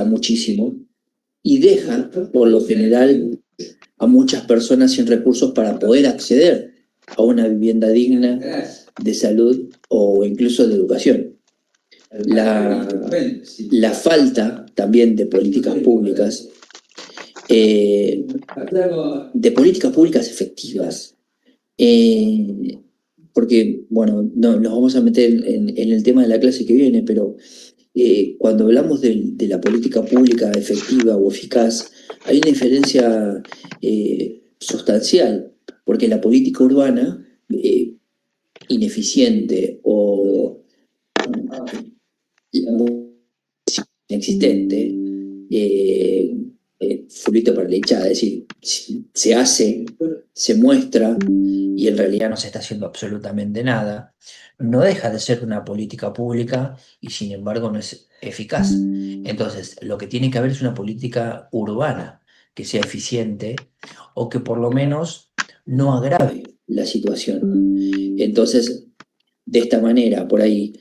muchísimo y deja, por lo general, a muchas personas sin recursos para poder acceder a una vivienda digna, de salud o incluso de educación. La falta también eh, de políticas públicas efectivas, porque, bueno, no nos vamos a meter en el tema de la clase que viene, pero cuando hablamos de la política pública efectiva o eficaz, hay una diferencia sustancial, porque la política urbana ineficiente o inexistente, fulito para la hinchada, es decir, se hace, se muestra y en realidad no se está haciendo absolutamente nada, no deja de ser una política pública y sin embargo no es eficaz. Entonces, lo que tiene que haber es una política urbana que sea eficiente o que por lo menos no agrave la situación. Entonces, de esta manera, por ahí,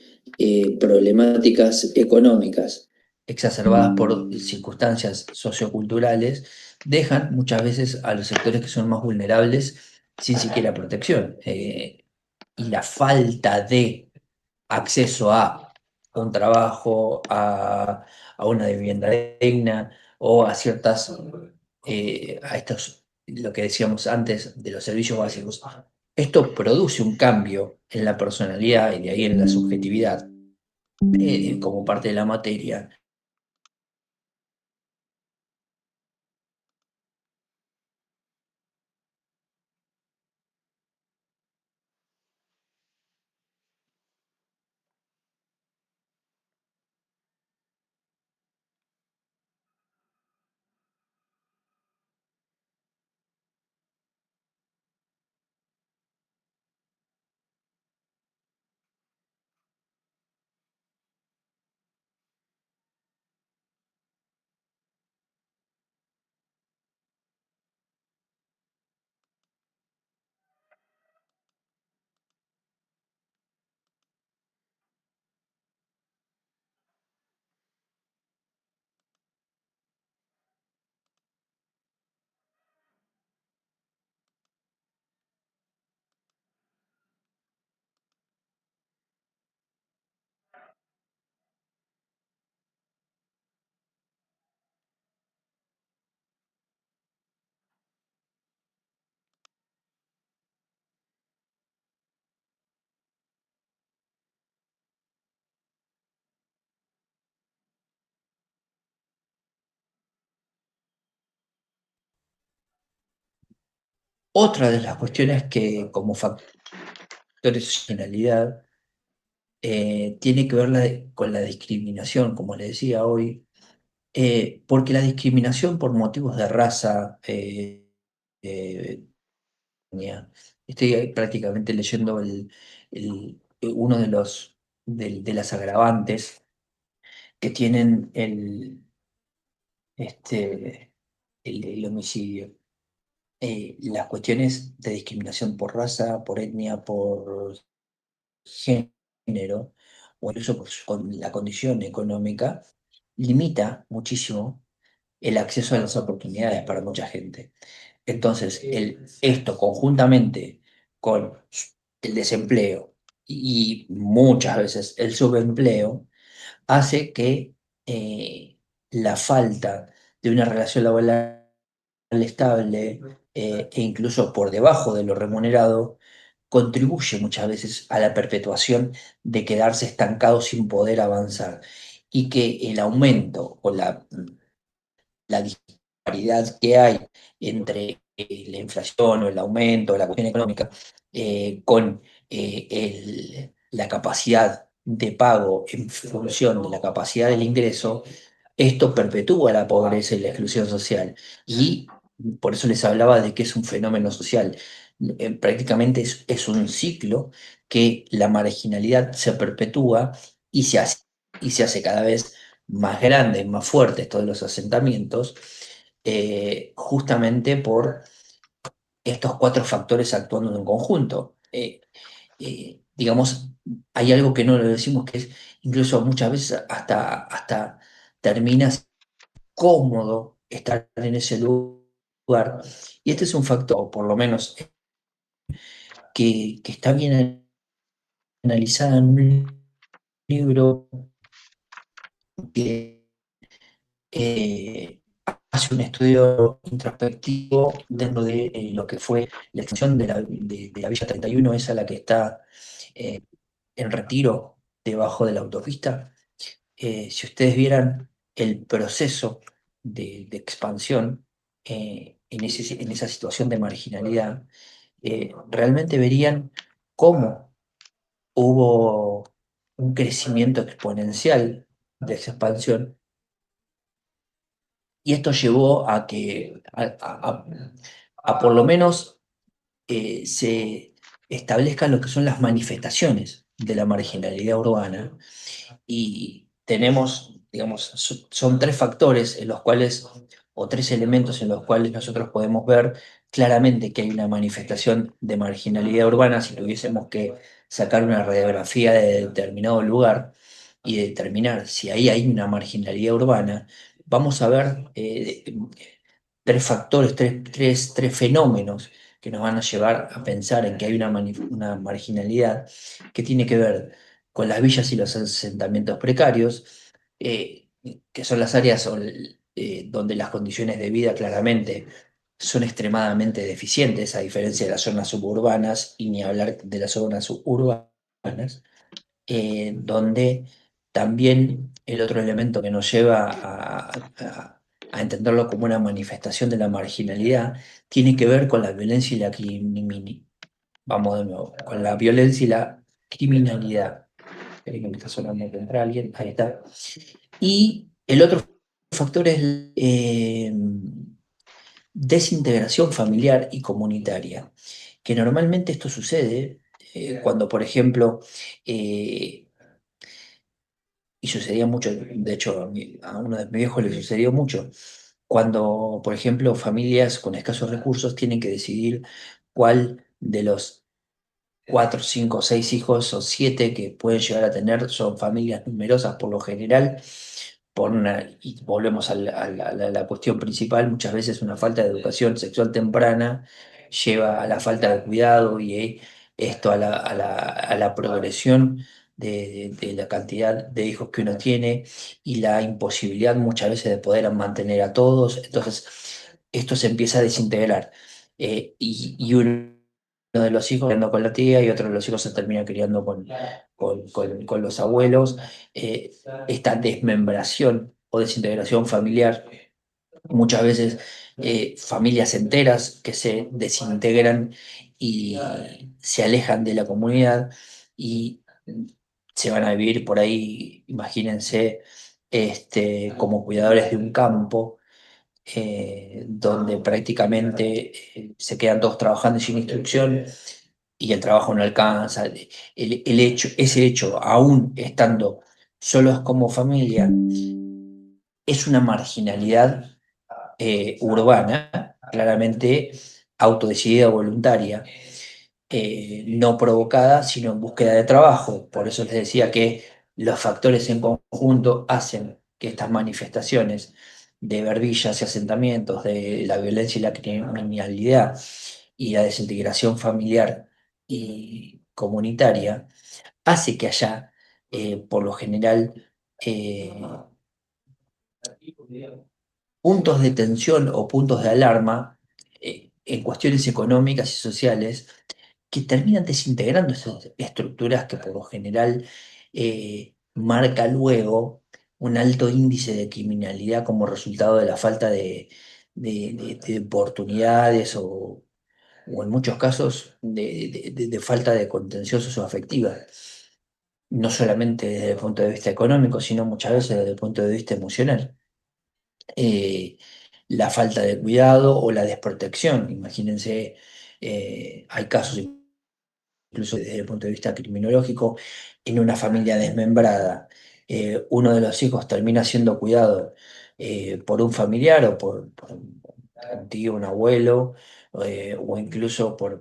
problemáticas económicas exacerbadas por circunstancias socioculturales dejan muchas veces a los sectores que son más vulnerables sin siquiera protección. Y la falta de acceso a un trabajo, a una vivienda digna o a ciertas, a estos, lo que decíamos antes de los servicios básicos. Esto produce un cambio en la personalidad y de ahí en la subjetividad como parte de la materia. Otra de las cuestiones que como factores de socialidad tiene que ver con la discriminación, como le decía hoy, porque la discriminación por motivos de raza, eh, estoy ahí prácticamente leyendo uno de las agravantes que tienen el homicidio. Las cuestiones de discriminación por raza, por etnia, por género, o incluso con la condición económica, limita muchísimo el acceso a las oportunidades para mucha gente. Entonces, esto conjuntamente con el desempleo y muchas veces el subempleo, hace que la falta de una relación laboral estable e incluso por debajo de lo remunerado contribuye muchas veces a la perpetuación de quedarse estancados sin poder avanzar y que el aumento o la disparidad que hay entre la inflación o el aumento o la cuestión económica con la capacidad de pago en función de la capacidad del ingreso, esto perpetúa la pobreza y la exclusión social. Y por eso les hablaba de que es un fenómeno social. Prácticamente es un ciclo que la marginalidad se perpetúa y se hace cada vez más grande, más fuerte, todos los asentamientos, justamente por estos cuatro factores actuando en conjunto. Digamos, hay algo que no lo decimos que es incluso muchas veces hasta termina cómodo estar en ese lugar. Y este es un factor, o por lo menos que está bien analizada en un libro que eh, hace un estudio introspectivo dentro de lo que fue la extensión de la Villa 31, esa la que está eh, en Retiro, debajo de la autopista. Si ustedes vieran el proceso de expansión en esa situación de marginalidad, realmente verían cómo hubo un crecimiento exponencial de esa expansión y esto llevó a que a por lo menos se establezcan lo que son las manifestaciones de la marginalidad urbana y tenemos, digamos, son tres factores en los cuales, o tres elementos en los cuales nosotros podemos ver claramente que hay una manifestación de marginalidad urbana si tuviésemos que sacar una radiografía de determinado lugar y determinar si ahí hay una marginalidad urbana, vamos a ver tres factores, tres fenómenos que nos van a llevar a pensar en que hay una marginalidad que tiene que ver con las villas y los asentamientos precarios, eh, que son las áreas donde las condiciones de vida claramente son extremadamente deficientes, a diferencia de las zonas suburbanas y ni hablar de las zonas suburbanas, donde también el otro elemento que nos lleva a entenderlo como una manifestación de la marginalidad tiene que ver con la violencia y la vamos de nuevo, con la violencia y la criminalidad. Espera que me está sonando que entra alguien, ahí está. Y el otro factor es desintegración familiar y comunitaria, que normalmente esto sucede cuando, por ejemplo, eh, y sucedía mucho, de hecho a uno de mis viejos le sucedió mucho, cuando, por ejemplo, familias con escasos recursos tienen que decidir cuál de los cuatro, cinco, seis hijos o siete que pueden llegar a tener son familias numerosas por lo general, y volvemos a la cuestión principal, muchas veces una falta de educación sexual temprana lleva a la falta de cuidado y esto a la progresión de la cantidad de hijos que uno tiene y la imposibilidad muchas veces de poder mantener a todos. Entonces, esto se empieza a desintegrar. Y uno de los hijos criando con la tía y otro de los hijos se termina criando con los abuelos. Esta desmembración o desintegración familiar, muchas veces familias enteras que se desintegran y se alejan de la comunidad y se van a vivir por ahí, imagínense, como cuidadores de un campo donde prácticamente se quedan todos trabajando sin instrucción y el trabajo no alcanza. Ese hecho, aún estando solos como familia, es una marginalidad urbana, claramente autodecidida, voluntaria, no provocada, sino en búsqueda de trabajo. Por eso les decía que los factores en conjunto hacen que estas manifestaciones de verbillas y asentamientos, de la violencia y la criminalidad y la desintegración familiar y comunitaria, hace que haya, por lo general, eh, puntos de tensión o puntos de alarma en cuestiones económicas y sociales que terminan desintegrando esas estructuras que por lo general marca luego un alto índice de criminalidad como resultado de la falta de oportunidades o en muchos casos de falta de contención socioafectiva, no solamente desde el punto de vista económico, sino muchas veces desde el punto de vista emocional. eh, la falta de cuidado o la desprotección. Imagínense, hay casos incluso desde el punto de vista criminológico, en una familia desmembrada. Uno de los hijos termina siendo cuidado por un familiar o por un tío, un abuelo, o incluso por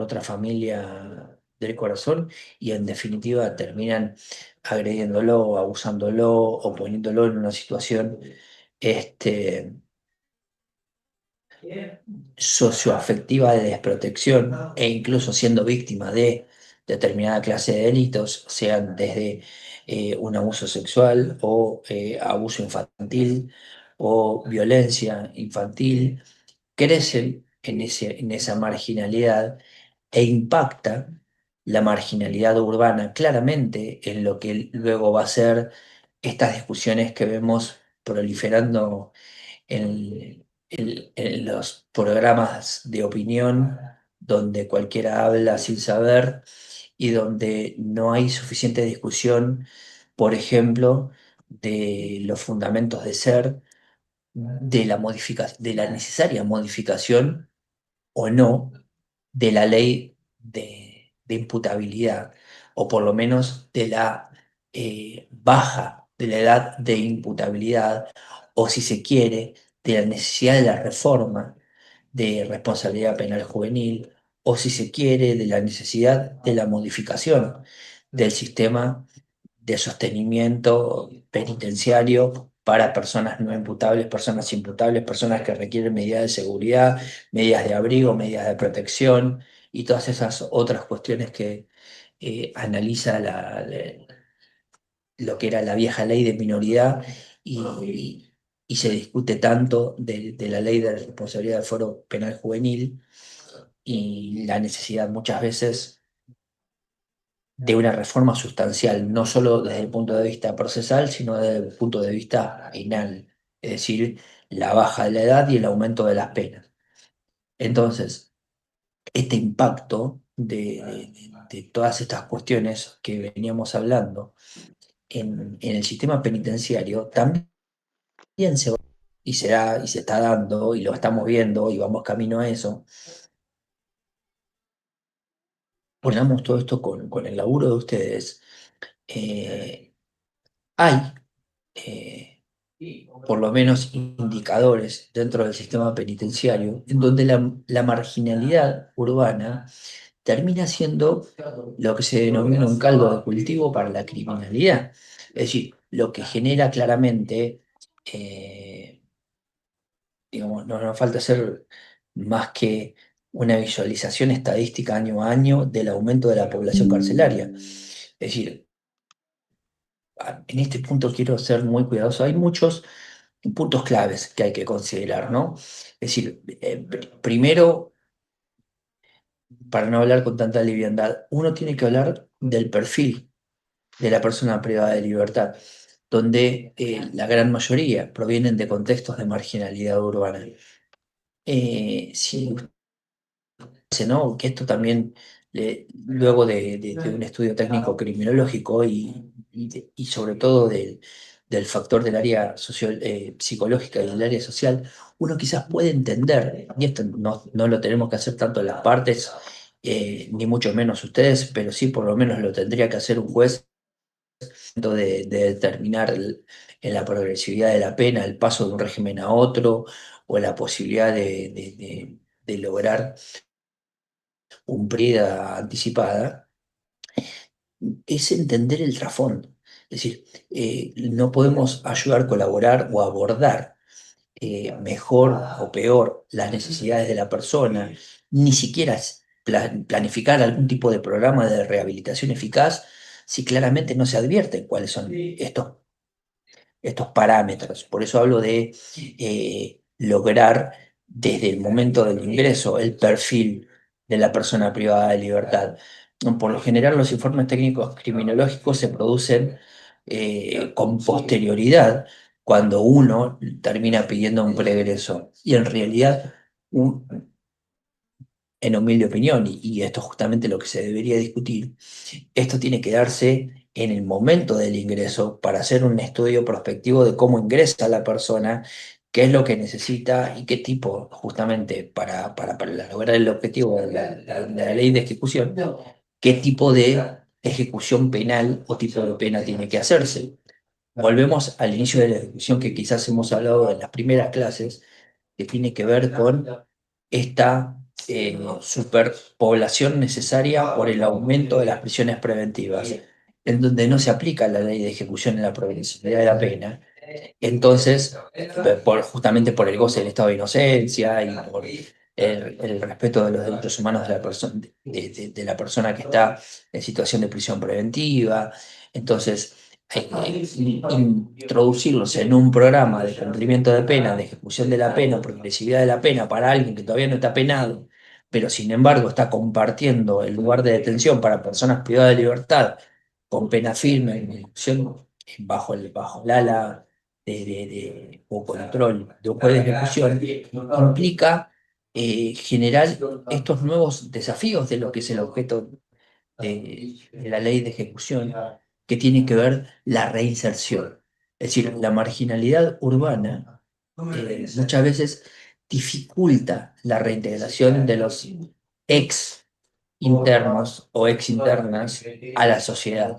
otra familia del corazón, y en definitiva terminan agrediéndolo, abusándolo o poniéndolo en una situación este, socioafectiva de desprotección e incluso siendo víctima de determinada clase de delitos, sean desde un abuso sexual o abuso infantil o violencia infantil, crecen en esa marginalidad e impacta la marginalidad urbana claramente en lo que luego va a ser estas discusiones que vemos proliferando en los programas de opinión donde cualquiera habla sin saber y donde no hay suficiente discusión, por ejemplo, de los fundamentos de ser, de de la necesaria modificación o no de la ley de imputabilidad, o por lo menos de la baja de la edad de imputabilidad, o si se quiere, de la necesidad de la reforma de responsabilidad penal juvenil, o si se quiere, de la necesidad de la modificación del sistema de sostenimiento penitenciario para personas no imputables, personas imputables, personas que requieren medidas de seguridad, medidas de abrigo, medidas de protección y todas esas otras cuestiones que analiza lo que era la vieja ley de minoridad y se discute tanto de la ley de responsabilidad del foro penal juvenil y la necesidad muchas veces de una reforma sustancial, no solo desde el punto de vista procesal, sino desde el punto de vista penal, es decir, la baja de la edad y el aumento de las penas. Entonces, este impacto de todas estas cuestiones que veníamos hablando en el sistema penitenciario también se va y será y se está dando y lo estamos viendo y vamos camino a eso. Ponemos todo esto con el laburo de ustedes. eh, Hay eh, por lo menos indicadores dentro del sistema penitenciario, en donde la marginalidad urbana termina siendo lo que se denomina un caldo de cultivo para la criminalidad. Es decir, lo que genera claramente, eh, digamos, no nos falta hacer más que una visualización estadística año a año del aumento de la población carcelaria. Es decir, en este punto quiero ser muy cuidadoso. Hay muchos puntos claves que hay que considerar, ¿no? Es decir, primero, para no hablar con tanta liviandad, uno tiene que hablar del perfil de la persona privada de libertad, donde la gran mayoría provienen de contextos de marginalidad urbana. Si ¿no? Que esto también, luego de un estudio técnico criminológico y sobre todo del factor del área psicológica y del área social, uno quizás puede entender, y esto no lo tenemos que hacer tanto las partes, ni mucho menos ustedes, pero sí por lo menos lo tendría que hacer un juez de determinar en la progresividad de la pena, el paso de un régimen a otro, o la posibilidad de lograr cumplida anticipada, es entender el trasfondo. Es decir, no podemos ayudar, colaborar o abordar mejor o peor las necesidades de la persona, ni siquiera planificar algún tipo de programa de rehabilitación eficaz si claramente no se advierten cuáles son estos parámetros. Por eso hablo de lograr desde el momento del ingreso el perfil de la persona privada de libertad. Por lo general, los informes técnicos criminológicos se producen con posterioridad cuando uno termina pidiendo un pregreso. Y en realidad, en humilde opinión, y esto es justamente lo que se debería discutir, esto tiene que darse en el momento del ingreso para hacer un estudio prospectivo de cómo ingresa la persona, qué es lo que necesita y qué tipo, justamente para lograr el objetivo de la ley de ejecución, qué tipo de ejecución penal o tipo de pena tiene que hacerse. Volvemos al inicio de la discusión que quizás hemos hablado en las primeras clases, que tiene que ver con esta superpoblación necesaria por el aumento de las prisiones preventivas, en donde no se aplica la ley de ejecución en la progresividad de la pena, Entonces, justamente por el goce del estado de inocencia y por el respeto de los derechos humanos de la persona, de la persona que está en situación de prisión preventiva. Entonces, introducirlos en un programa de cumplimiento de pena, de ejecución de la pena, progresividad de la pena para alguien que todavía no está penado, pero sin embargo está compartiendo el lugar de detención para personas privadas de libertad con pena firme, en ejecución, bajo el ala o control de un juez de ejecución, implica generar estos nuevos desafíos de lo que es el objeto de la ley de ejecución, que tiene que ver la reinserción. Es decir, la marginalidad urbana muchas veces dificulta la reintegración de los ex internos o ex internas a la sociedad,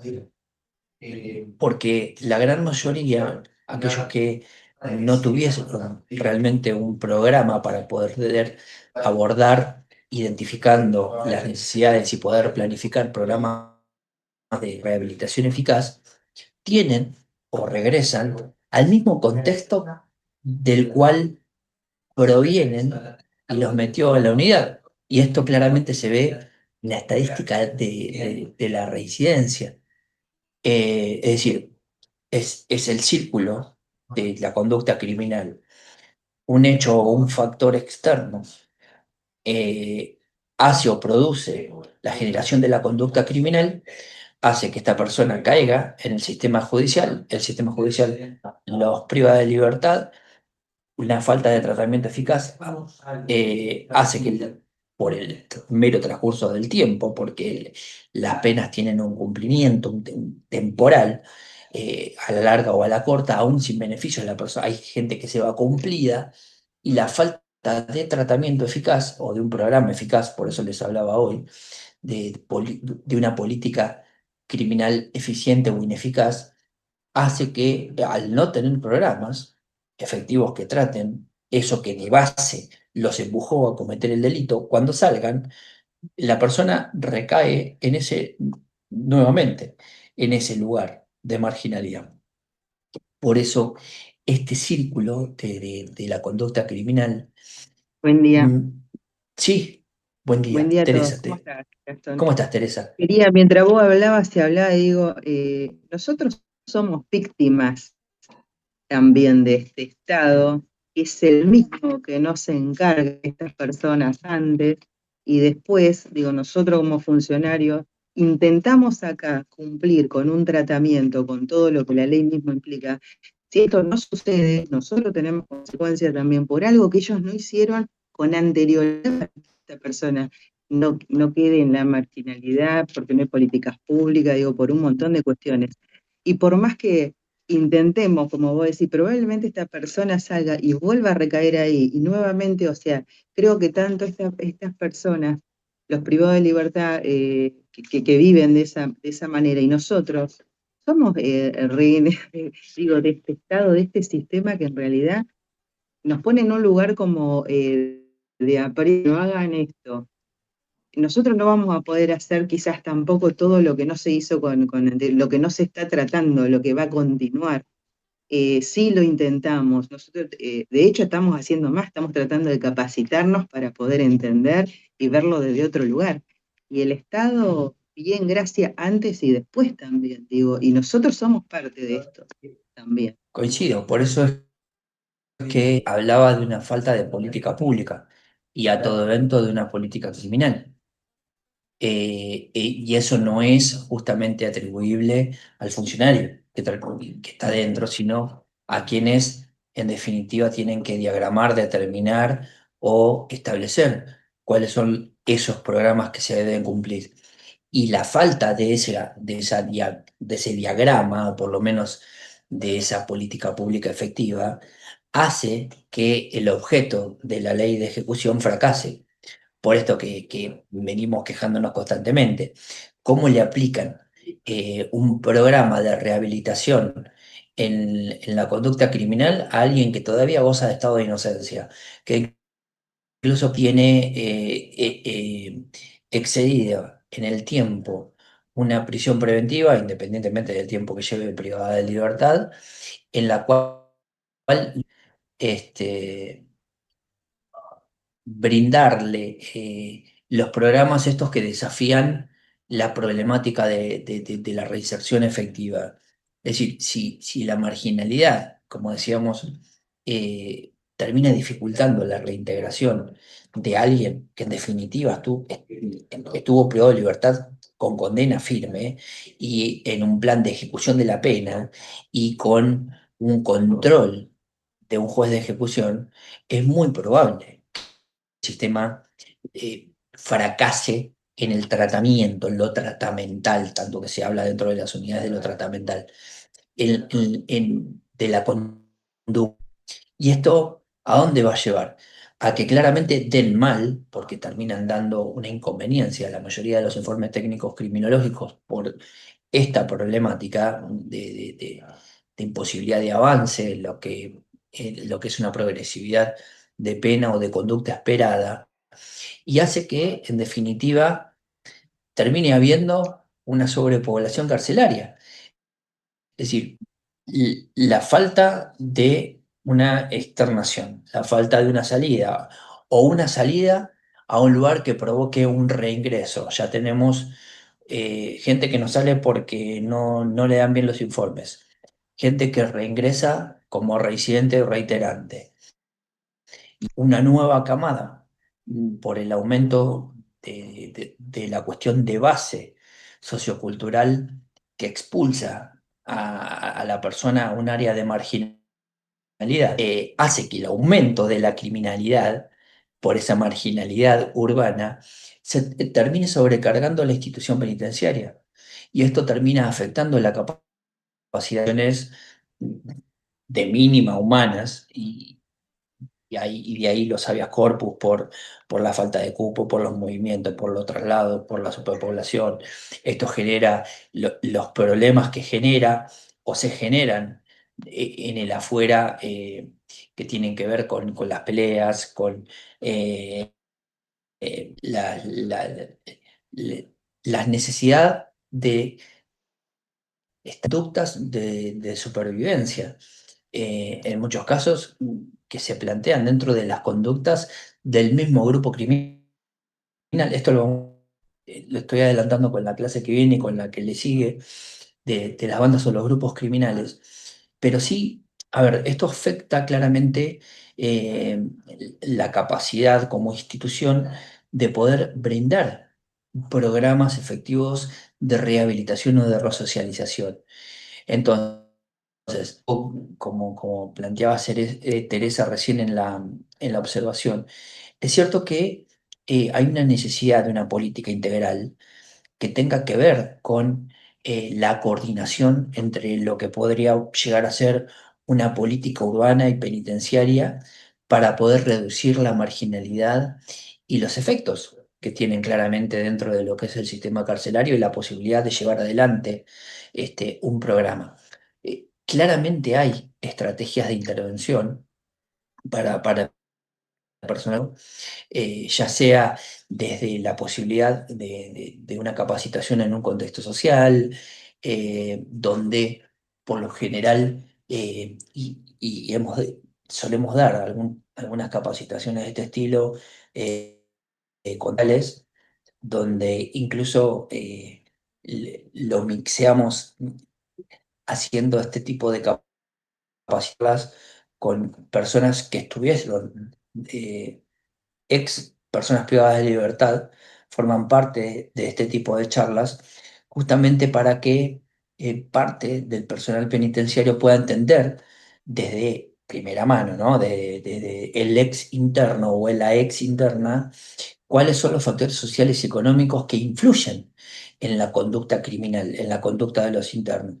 porque la gran mayoría, aquellos que no tuviesen realmente un programa para poder abordar, identificando las necesidades y poder planificar programas de rehabilitación eficaz, tienen o regresan al mismo contexto del cual provienen y los metió en la unidad. Y esto claramente se ve en la estadística de la reincidencia. Es decir, es el círculo de la conducta criminal. Un hecho o un factor externo eh, hace o produce la generación de la conducta criminal, hace que esta persona caiga en el sistema judicial los priva de libertad, una falta de tratamiento eficaz hace que por el mero transcurso del tiempo, porque las penas tienen un cumplimiento temporal, a la larga o a la corta, aún sin beneficio de la persona, hay gente que se va cumplida y la falta de tratamiento eficaz o de un programa eficaz, por eso les hablaba hoy, de una política criminal eficiente o ineficaz, hace que al no tener programas efectivos que traten eso que de base los empujó a cometer el delito, cuando salgan, la persona recae nuevamente, en ese lugar de marginalidad. Por eso, este círculo de la conducta criminal, Buen día, mm, sí, buen buen día, día a todos. Teresa, ¿Cómo estás, Gastón? ¿cómo estás, Teresa? Quería, mientras vos hablabas y hablaba, digo, nosotros somos víctimas también de este Estado, que es el mismo que no se encarga de estas personas antes y después, digo, nosotros como funcionarios intentamos acá cumplir con un tratamiento, con todo lo que la ley misma implica. Si esto no sucede, nosotros tenemos consecuencias también por algo que ellos no hicieron con anterioridad a esta persona. No quede en la marginalidad, porque no hay políticas públicas, digo, por un montón de cuestiones. Y por más que intentemos, como vos decís, probablemente esta persona salga y vuelva a recaer ahí, y nuevamente, o sea, creo que tanto estas personas, los privados de libertad que viven de esa manera, y nosotros somos rehenes, digo, de este Estado, de este sistema que en realidad nos pone en un lugar como de aprieto, no hagan esto. Nosotros no vamos a poder hacer quizás tampoco todo lo que no se hizo lo que no se está tratando, lo que va a continuar. Sí lo intentamos. Nosotros, de hecho, estamos haciendo más, estamos tratando de capacitarnos para poder entender y verlo desde otro lugar. Y el Estado, bien, gracias antes y después también, digo, y nosotros somos parte de esto también. Coincido, por eso es que hablaba de una falta de política pública y a todo evento de una política criminal. Y eso no es justamente atribuible al funcionario que está dentro, sino a quienes en definitiva tienen que diagramar, determinar o establecer cuáles son esos programas que se deben cumplir. Y la falta de ese diagrama, o por lo menos de esa política pública efectiva, hace que el objeto de la ley de ejecución fracase, por esto que venimos quejándonos constantemente. ¿Cómo le aplican un programa de rehabilitación en la conducta criminal a alguien que todavía goza de estado de inocencia, que incluso tiene excedido en el tiempo una prisión preventiva, independientemente del tiempo que lleve privada de libertad, en la cual este, brindarle los programas estos que desafían la problemática de la reinserción efectiva. Es decir, si la marginalidad, como decíamos, termina dificultando la reintegración de alguien que en definitiva estuvo privado de libertad con condena firme y en un plan de ejecución de la pena y con un control de un juez de ejecución, es muy probable sistema fracase en el tratamiento, en lo tratamental, tanto que se habla dentro de las unidades de lo tratamental, de la conducta. ¿Y esto a dónde va a llevar? A que claramente den mal, porque terminan dando una inconveniencia a la mayoría de los informes técnicos criminológicos por esta problemática de imposibilidad de avance, lo que es una progresividad de pena o de conducta esperada y hace que, en definitiva, termine habiendo una sobrepoblación carcelaria. Es decir, la falta de una externación, la falta de una salida o una salida a un lugar que provoque un reingreso. Ya tenemos gente que no sale porque no le dan bien los informes, gente que reingresa como reincidente reiterante una nueva camada por el aumento de la cuestión de base sociocultural que expulsa a la persona a un área de marginalidad, hace que el aumento de la criminalidad por esa marginalidad urbana termine sobrecargando la institución penitenciaria. Y esto termina afectando la capacidades de mínima humanas y de ahí los habeas corpus por la falta de cupo, por los movimientos, por los traslados, por la superpoblación. Esto genera los problemas que genera o se generan en el afuera que tienen que ver con las peleas, con eh, la- la necesidad de conductas de supervivencia. En muchos casos que se plantean dentro de las conductas del mismo grupo criminal. Esto lo estoy adelantando con la clase que viene y con la que le sigue de las bandas o los grupos criminales. Pero sí, a ver, esto afecta claramente eh, la capacidad como institución de poder brindar programas efectivos de rehabilitación o de resocialización. Entonces, como planteaba Teresa recién en la observación, es cierto que hay una necesidad de una política integral que tenga que ver con la coordinación entre lo que podría llegar a ser una política urbana y penitenciaria para poder reducir la marginalidad y los efectos que tienen claramente dentro de lo que es el sistema carcelario y la posibilidad de llevar adelante un programa. Claramente hay estrategias de intervención para personal ya sea desde la posibilidad de una capacitación en un contexto social, donde por lo general solemos dar algunas capacitaciones de este estilo con tales, donde incluso lo mixeamos haciendo este tipo de capacidades con personas que estuvieron ex personas privadas de libertad forman parte de este tipo de charlas, justamente para que parte del personal penitenciario pueda entender desde primera mano, ¿no? De el ex interno o la ex interna, cuáles son los factores sociales y económicos que influyen en la conducta criminal, en la conducta de los internos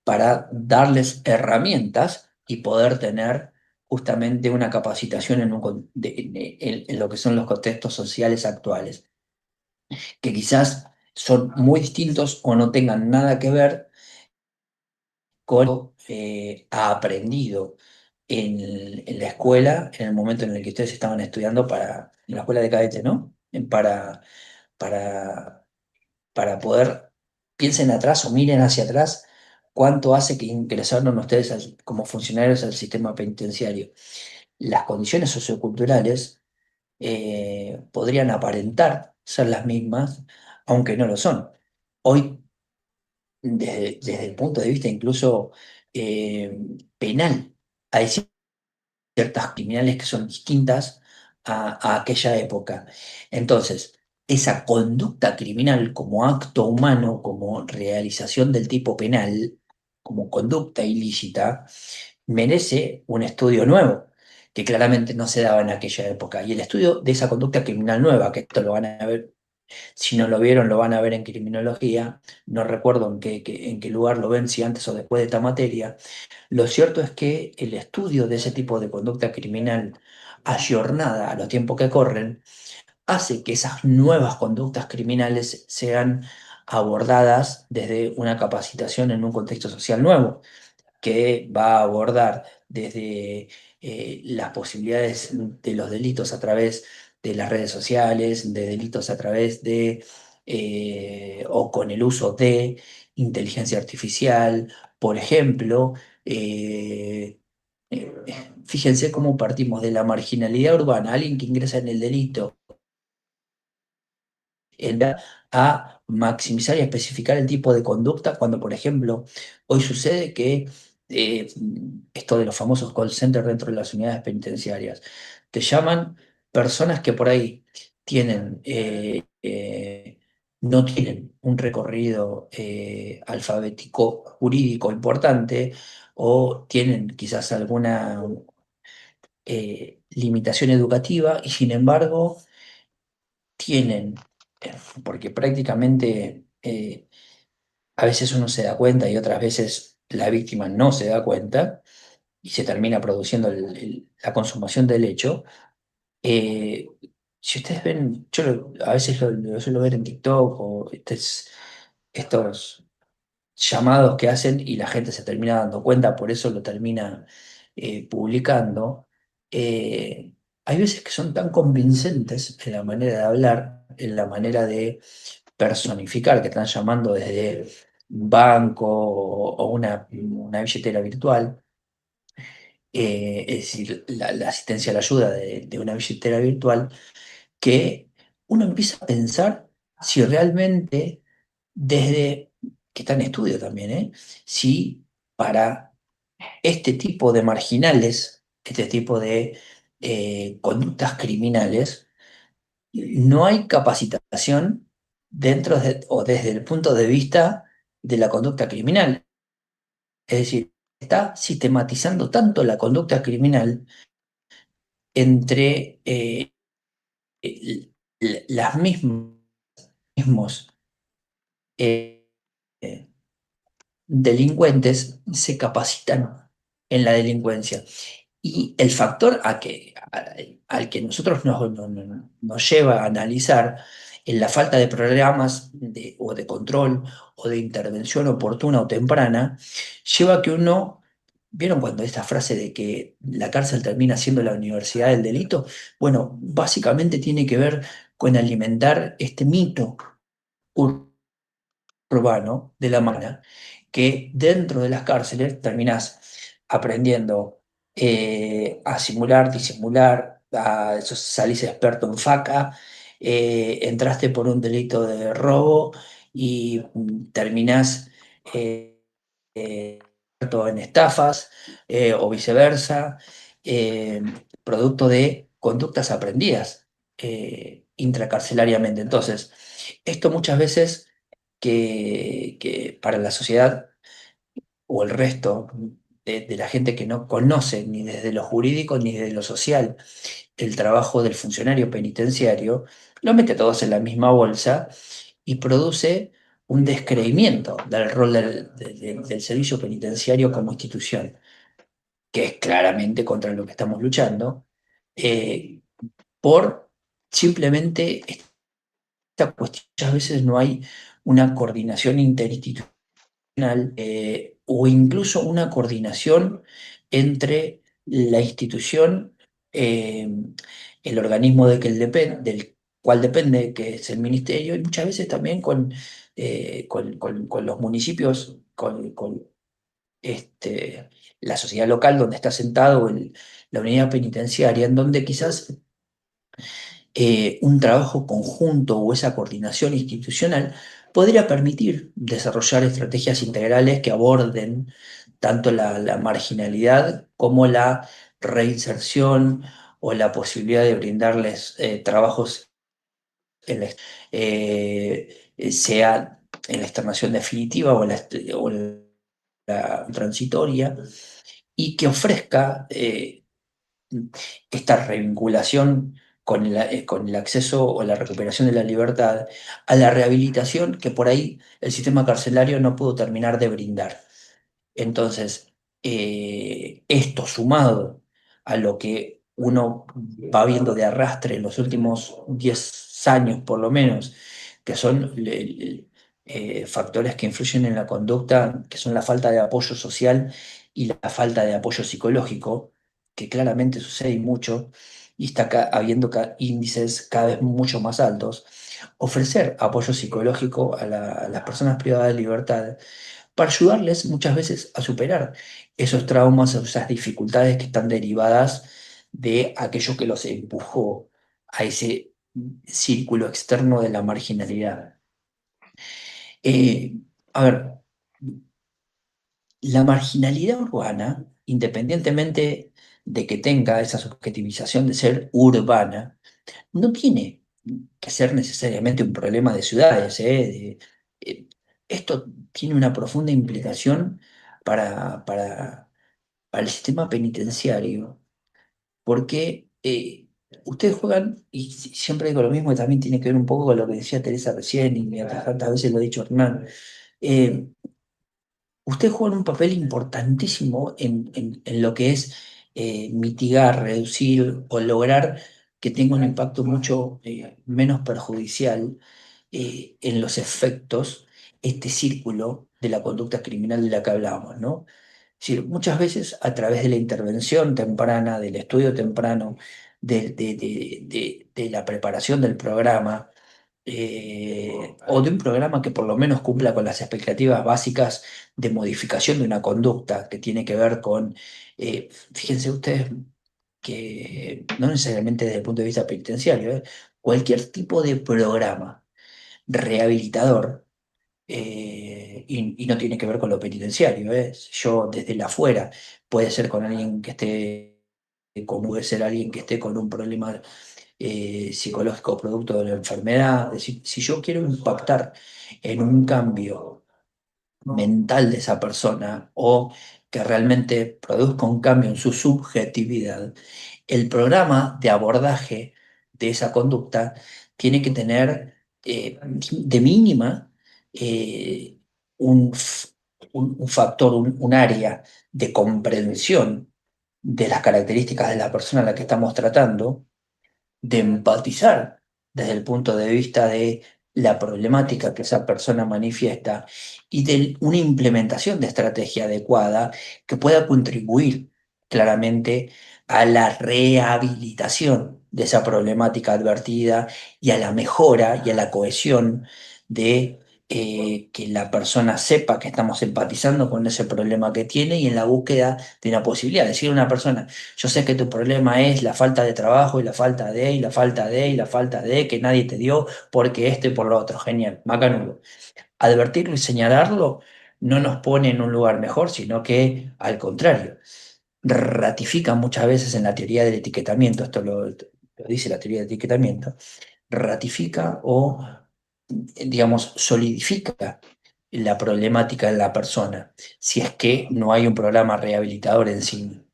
para darles herramientas y poder tener justamente una capacitación en lo que son los contextos sociales actuales, que quizás son muy distintos o no tengan nada que ver con lo que ha aprendido en la escuela, en el momento en el que ustedes estaban estudiando en la escuela de cadete, ¿no? Para, para poder, piensen atrás o miren hacia atrás ¿Cuánto hace que ingresaron ustedes como funcionarios al sistema penitenciario? Las condiciones socioculturales podrían aparentar ser las mismas, aunque no lo son. Hoy, desde el punto de vista incluso eh, penal, hay ciertas criminales que son distintas a aquella época. Entonces, esa conducta criminal como acto humano, como realización del tipo penal, como conducta ilícita, merece un estudio nuevo, que claramente no se daba en aquella época. Y el estudio de esa conducta criminal nueva, que esto lo van a ver, si no lo vieron, lo van a ver en criminología, no recuerdo en qué lugar lo ven, si antes o después de esta materia. Lo cierto es que el estudio de ese tipo de conducta criminal ayornada a los tiempos que corren hace que esas nuevas conductas criminales sean abordadas desde una capacitación en un contexto social nuevo que va a abordar desde las posibilidades de los delitos a través de las redes sociales, de delitos a través de o con el uso de inteligencia artificial, por ejemplo. eh, Fíjense cómo partimos de la marginalidad urbana, alguien que ingresa en el delito a maximizar y especificar el tipo de conducta cuando, por ejemplo, hoy sucede que eh, esto de los famosos call centers dentro de las unidades penitenciarias, te llaman personas que por ahí tienen, no tienen un recorrido alfabético jurídico importante o tienen quizás alguna limitación educativa y sin embargo tienen, porque prácticamente a veces uno se da cuenta y otras veces la víctima no se da cuenta y se termina produciendo la consumación del hecho. eh, si ustedes ven, a veces lo suelo ver en TikTok o estos llamados que hacen y la gente se termina dando cuenta, por eso lo termina publicando. Hay veces que son tan convincentes en la manera de hablar, en la manera de personificar, que están llamando desde un banco o una billetera virtual, es decir, la asistencia a la ayuda de una billetera virtual, que uno empieza a pensar si realmente desde, que está en estudio también, si para este tipo de marginales, este tipo de conductas criminales, no hay capacitación o desde el punto de vista de la conducta criminal. Es decir, está sistematizando tanto la conducta criminal entre las mismos eh, eh, delincuentes se capacitan en la delincuencia. Y el factor al que nosotros nos lleva a analizar en la falta de programas o de control o de intervención oportuna o temprana, lleva a que uno, ¿vieron cuando esta frase de que la cárcel termina siendo la universidad del delito? Bueno, básicamente tiene que ver con alimentar este mito urbano de la mano, que dentro de las cárceles terminás aprendiendo a simular, disimular, salís experto en faca, entraste por un delito de robo y terminás experto en estafas o viceversa, eh, producto de conductas aprendidas intracarcelariamente. Entonces, esto muchas veces que para la sociedad o el resto de la gente que no conoce ni desde lo jurídico ni desde lo social el trabajo del funcionario penitenciario, lo mete todos en la misma bolsa y produce un descreimiento del rol del servicio penitenciario como institución, que es claramente contra lo que estamos luchando, eh, por simplemente esta cuestión. Muchas veces no hay una coordinación interinstitucional o incluso una coordinación entre la institución, eh, el organismo del cual depende, que es el ministerio, y muchas veces también con los municipios, la sociedad local donde está sentado la unidad penitenciaria, en donde quizás un trabajo conjunto o esa coordinación institucional podría permitir desarrollar estrategias integrales que aborden tanto la marginalidad como la reinserción o la posibilidad de brindarles trabajos sea en la externación definitiva o la transitoria, y que ofrezca esta revinculación con el acceso o la recuperación de la libertad a la rehabilitación que por ahí el sistema carcelario no pudo terminar de brindar. Entonces, esto sumado a lo que uno va viendo de arrastre en los últimos 10 años por lo menos, que son factores que influyen en la conducta, que son la falta de apoyo social y la falta de apoyo psicológico, que claramente sucede y mucho, y está habiendo índices cada vez mucho más altos. Ofrecer apoyo psicológico a las personas privadas de libertad para ayudarles muchas veces a superar esos traumas o esas dificultades que están derivadas de aquello que los empujó a ese círculo externo de la marginalidad. Eh, a ver, la marginalidad urbana, independientemente de que tenga esa subjetivización de ser urbana, no tiene que ser necesariamente un problema de ciudades, ¿eh? Eh, Esto tiene una profunda implicación para el sistema penitenciario, porque ustedes juegan, y siempre digo lo mismo, y también tiene que ver un poco con lo que decía Teresa recién, y mientras tantas veces lo ha dicho Hernán. eh, Ustedes juegan un papel importantísimo en lo que es mitigar, reducir o lograr que tenga un impacto mucho menos perjudicial en los efectos, este círculo de la conducta criminal de la que hablábamos, ¿no? Es decir, muchas veces a través de la intervención temprana, del estudio temprano, de la preparación del programa, o de un programa que por lo menos cumpla con las expectativas básicas de modificación de una conducta que tiene que ver con, fíjense ustedes que no necesariamente desde el punto de vista penitenciario, cualquier tipo de programa rehabilitador, y no tiene que ver con lo penitenciario, yo desde la afuera, puede ser con alguien que esté, como puede ser alguien que esté con un problema psicológico producto de la enfermedad. Es decir, si yo quiero impactar en un cambio mental de esa persona o que realmente produzca un cambio en su subjetividad, el programa de abordaje de esa conducta tiene que tener de mínima eh, un, f- un factor, un área de comprensión de las características de la persona a la que estamos tratando, de empatizar desde el punto de vista de la problemática que esa persona manifiesta y de una implementación de estrategia adecuada que pueda contribuir claramente a la rehabilitación de esa problemática advertida y a la mejora y a la cohesión de que la persona sepa que estamos empatizando con ese problema que tiene y en la búsqueda de una posibilidad. Decir a una persona, yo sé que tu problema es la falta de trabajo y la falta de, y la falta de, y la falta de, que nadie te dio porque esto y por lo otro. Genial, macanudo. Advertirlo y señalarlo no nos pone en un lugar mejor, sino que al contrario, ratifica muchas veces en la teoría del etiquetamiento, esto lo dice la teoría del etiquetamiento, ratifica o, digamos, solidifica la problemática en la persona, si es que no hay un programa rehabilitador encima.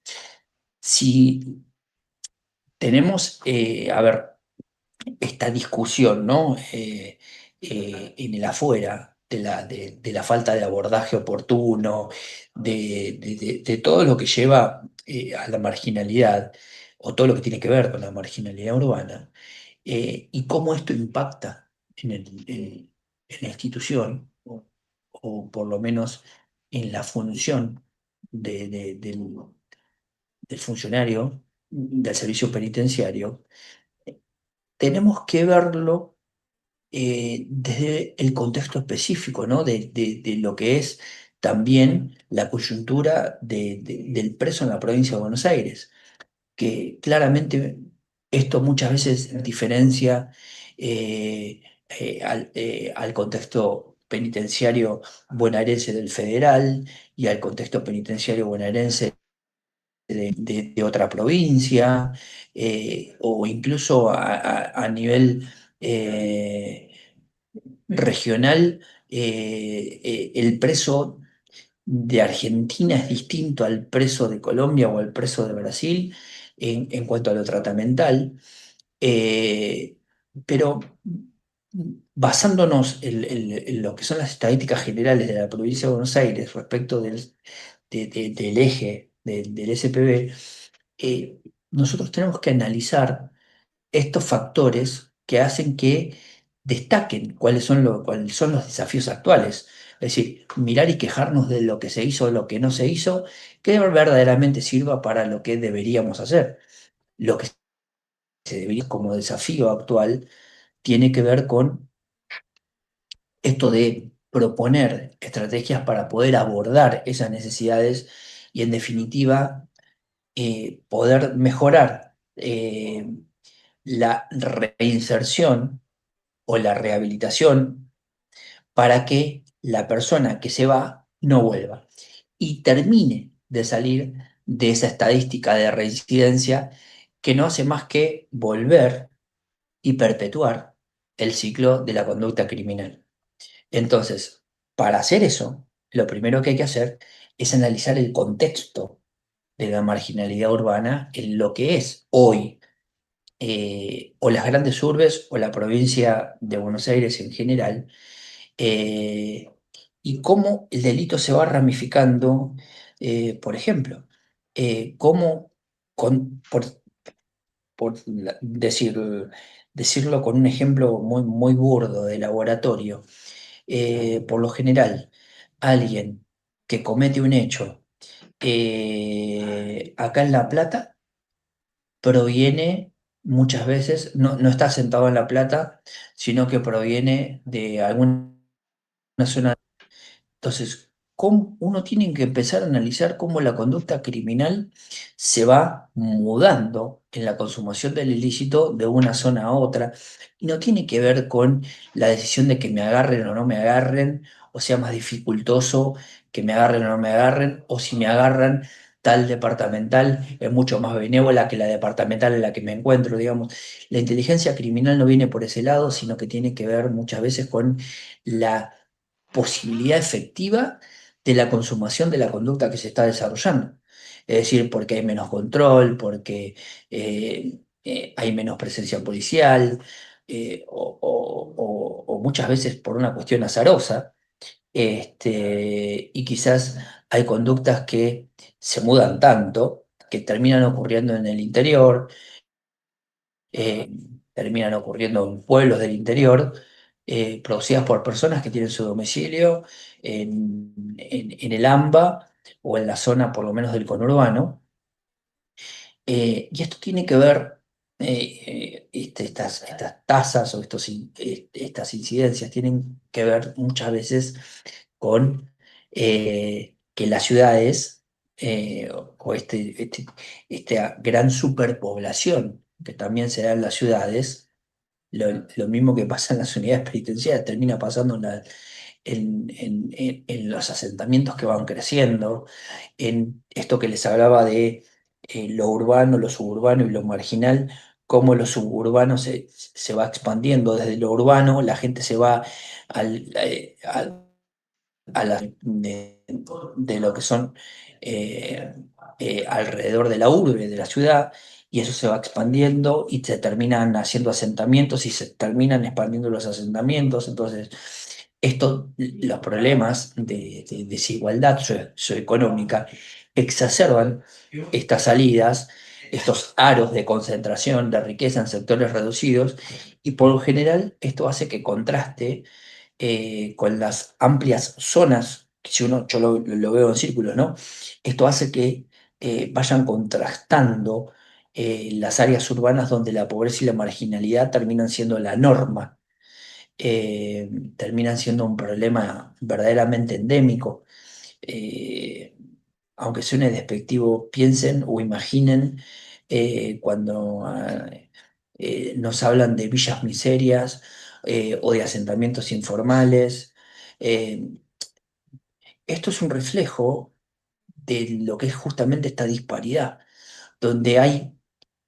Si tenemos, a ver, esta discusión, ¿no? En el afuera de la falta de abordaje oportuno, de todo lo que lleva a la marginalidad, o todo lo que tiene que ver con la marginalidad urbana, y cómo esto impacta en la institución, o por lo menos en la función del funcionario del servicio penitenciario. Tenemos que verlo desde el contexto específico, ¿no? De lo que es también la coyuntura del preso en la provincia de Buenos Aires, que claramente esto muchas veces diferencia al contexto penitenciario bonaerense del federal y al contexto penitenciario bonaerense de otra provincia, o incluso a nivel regional. El preso de Argentina es distinto al preso de Colombia o al preso de Brasil en cuanto a lo tratamental. Eh, pero basándonos en lo que son las estadísticas generales de la provincia de Buenos Aires respecto del eje del SPB, nosotros tenemos que analizar estos factores que hacen que destaquen cuáles son los desafíos actuales. Es decir, mirar y quejarnos de lo que se hizo o lo que no se hizo, que verdaderamente sirva para lo que deberíamos hacer. Lo que se debería como desafío actual tiene que ver con esto de proponer estrategias para poder abordar esas necesidades y, en definitiva, poder mejorar la reinserción o la rehabilitación para que la persona que se va no vuelva y termine de salir de esa estadística de reincidencia que no hace más que volver y perpetuar el ciclo de la conducta criminal. Entonces, para hacer eso, lo primero que hay que hacer es analizar el contexto de la marginalidad urbana en lo que es hoy, o las grandes urbes o la provincia de Buenos Aires en general, eh, y cómo el delito se va ramificando. Por ejemplo, cómo, decirlo con un ejemplo muy, muy burdo de laboratorio, por lo general, alguien que comete un hecho acá en La Plata proviene muchas veces, no está sentado en La Plata, sino que proviene de alguna zona. Entonces, uno tiene que empezar a analizar cómo la conducta criminal se va mudando en la consumación del ilícito de una zona a otra, y no tiene que ver con la decisión de que me agarren o no me agarren, o sea más dificultoso que me agarren o no me agarren, o si me agarran, tal departamental es mucho más benévola que la departamental en la que me encuentro, digamos. La inteligencia criminal no viene por ese lado, sino que tiene que ver muchas veces con la posibilidad efectiva de la consumación de la conducta que se está desarrollando. Es decir, porque hay menos control, porque hay menos presencia policial, o muchas veces por una cuestión azarosa, y quizás hay conductas que se mudan tanto que terminan ocurriendo en el interior, eh, terminan ocurriendo en pueblos del interior, producidas por personas que tienen su domicilio en el AMBA o en la zona por lo menos del conurbano. Y esto tiene que ver, estas tasas o estas incidencias tienen que ver muchas veces con que las ciudades, o esta gran superpoblación que también se da en las ciudades, lo mismo que pasa en las unidades penitenciarias, termina pasando en los asentamientos que van creciendo, en esto que les hablaba de lo urbano, lo suburbano y lo marginal, cómo lo suburbano se va expandiendo desde lo urbano, la gente se va de lo que son, eh, alrededor de la urbe, de la ciudad, y eso se va expandiendo y se terminan haciendo asentamientos y se terminan expandiendo los asentamientos. Entonces, los problemas de desigualdad socioeconómica exacerban estas salidas, estos aros de concentración de riqueza en sectores reducidos, y por lo general esto hace que contraste con las amplias zonas, que si yo lo veo en círculos, ¿no? Esto hace que vayan contrastando las áreas urbanas donde la pobreza y la marginalidad terminan siendo la norma, terminan siendo un problema verdaderamente endémico. eh, aunque suene despectivo, piensen o imaginen cuando nos hablan de villas miserias o de asentamientos informales. Eh, Esto es un reflejo de lo que es justamente esta disparidad, donde hay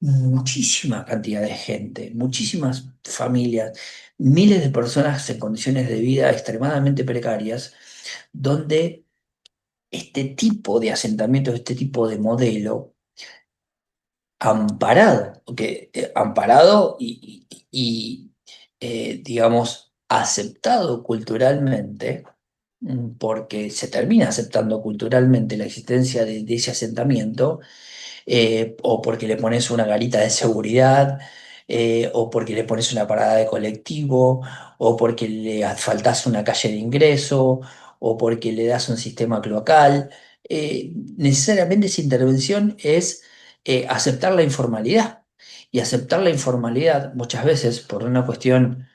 muchísima cantidad de gente, muchísimas familias, miles de personas en condiciones de vida extremadamente precarias, donde este tipo de asentamiento, este tipo de modelo, amparado digamos, aceptado culturalmente, porque se termina aceptando culturalmente la existencia de ese asentamiento, o porque le pones una garita de seguridad, o porque le pones una parada de colectivo, o porque le asfaltás una calle de ingreso, o porque le das un sistema cloacal. Necesariamente esa intervención es aceptar la informalidad. Y aceptar la informalidad muchas veces por una cuestión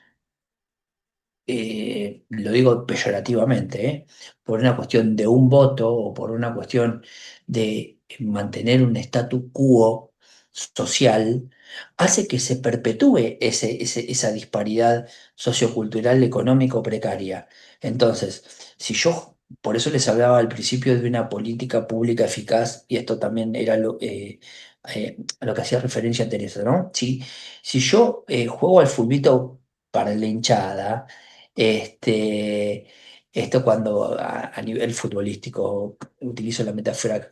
lo digo peyorativamente, por una cuestión de un voto o por una cuestión de mantener un statu quo social, hace que se perpetúe esa disparidad sociocultural económico precaria. Entonces, si yo, por eso les hablaba al principio de una política pública eficaz, y esto también era a lo que hacía referencia a Teresa, ¿no? Si yo juego al fulbito para la hinchada, este, esto cuando a nivel futbolístico, utilizo la metáfora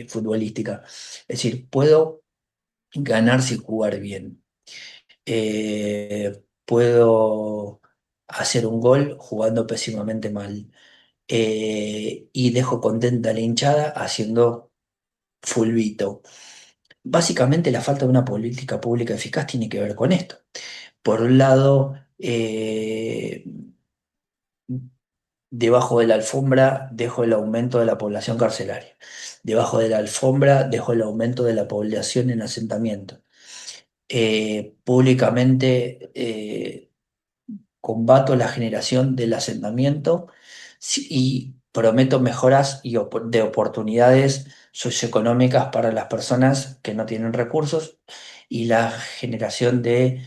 futbolística, es decir, puedo ganar sin jugar bien. Puedo hacer un gol jugando pésimamente mal. Y dejo contenta a la hinchada haciendo fulbito. Básicamente la falta de una política pública eficaz tiene que ver con esto. Por un lado, debajo de la alfombra dejo el aumento de la población carcelaria. Debajo de la alfombra dejo el aumento de la población en asentamiento. Públicamente combato la generación del asentamiento y prometo mejoras de oportunidades socioeconómicas para las personas que no tienen recursos y la generación de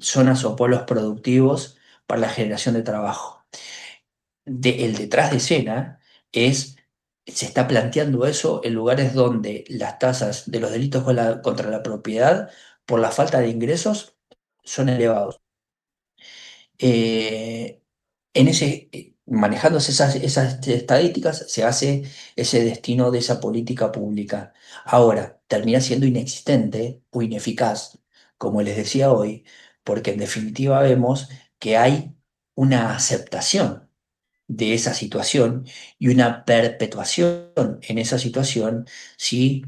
zonas o polos productivos para la generación de trabajo. El detrás de escena es, se está planteando eso en lugares donde las tasas de los delitos contra la propiedad por la falta de ingresos son elevados. Eh, Manejándose esas estadísticas, se hace ese destino de esa política pública. Ahora, termina siendo inexistente o ineficaz, como les decía hoy, porque en definitiva vemos que hay una aceptación de esa situación y una perpetuación en esa situación si,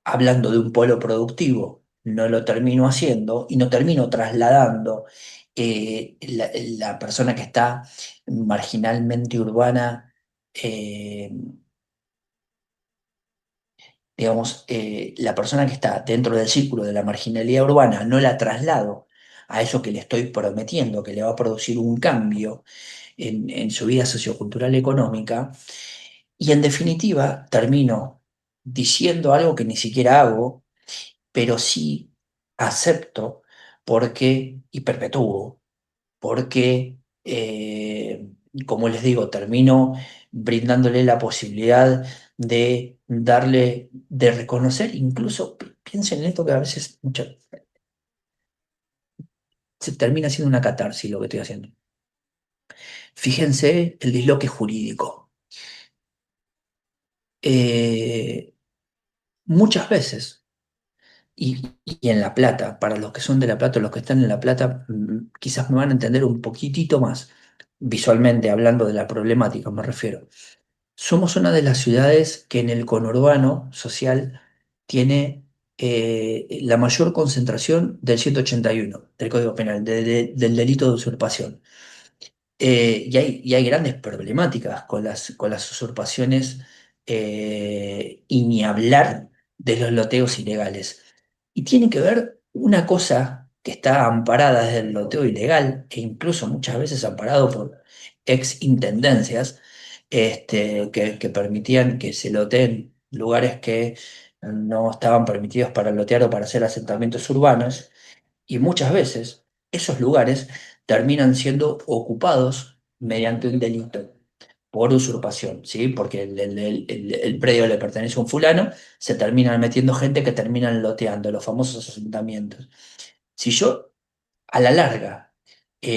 hablando de un polo productivo, no lo termino haciendo y no termino trasladando la persona que está marginalmente urbana, eh, digamos, la persona que está dentro del círculo de la marginalidad urbana, no la traslado a eso que le estoy prometiendo, que le va a producir un cambio en su vida sociocultural económica, y en definitiva termino diciendo algo que ni siquiera hago, pero sí acepto porque, y perpetúo, porque, como les digo, termino brindándole la posibilidad de darle, de reconocer, incluso piensen en esto que a veces se termina siendo una catarsis lo que estoy haciendo. Fíjense el disloque jurídico. Eh, Muchas veces, y en La Plata, para los que son de La Plata, los que están en La Plata, quizás me van a entender un poquitito más, visualmente, hablando de la problemática, me refiero. Somos una de las ciudades que en el conurbano social tiene la mayor concentración del 181 del Código Penal, del delito de usurpación. Y hay grandes problemáticas con las usurpaciones, y ni hablar de los loteos ilegales. Y tiene que ver una cosa que está amparada desde el loteo ilegal e incluso muchas veces amparado ex intendencias, que permitían que se loteen lugares que no estaban permitidos para lotear o para hacer asentamientos urbanos, y muchas veces esos lugares terminan siendo ocupados mediante un delito por usurpación, ¿sí? Porque el predio le pertenece a un fulano, se terminan metiendo gente que terminan loteando los famosos asentamientos. Si yo a la larga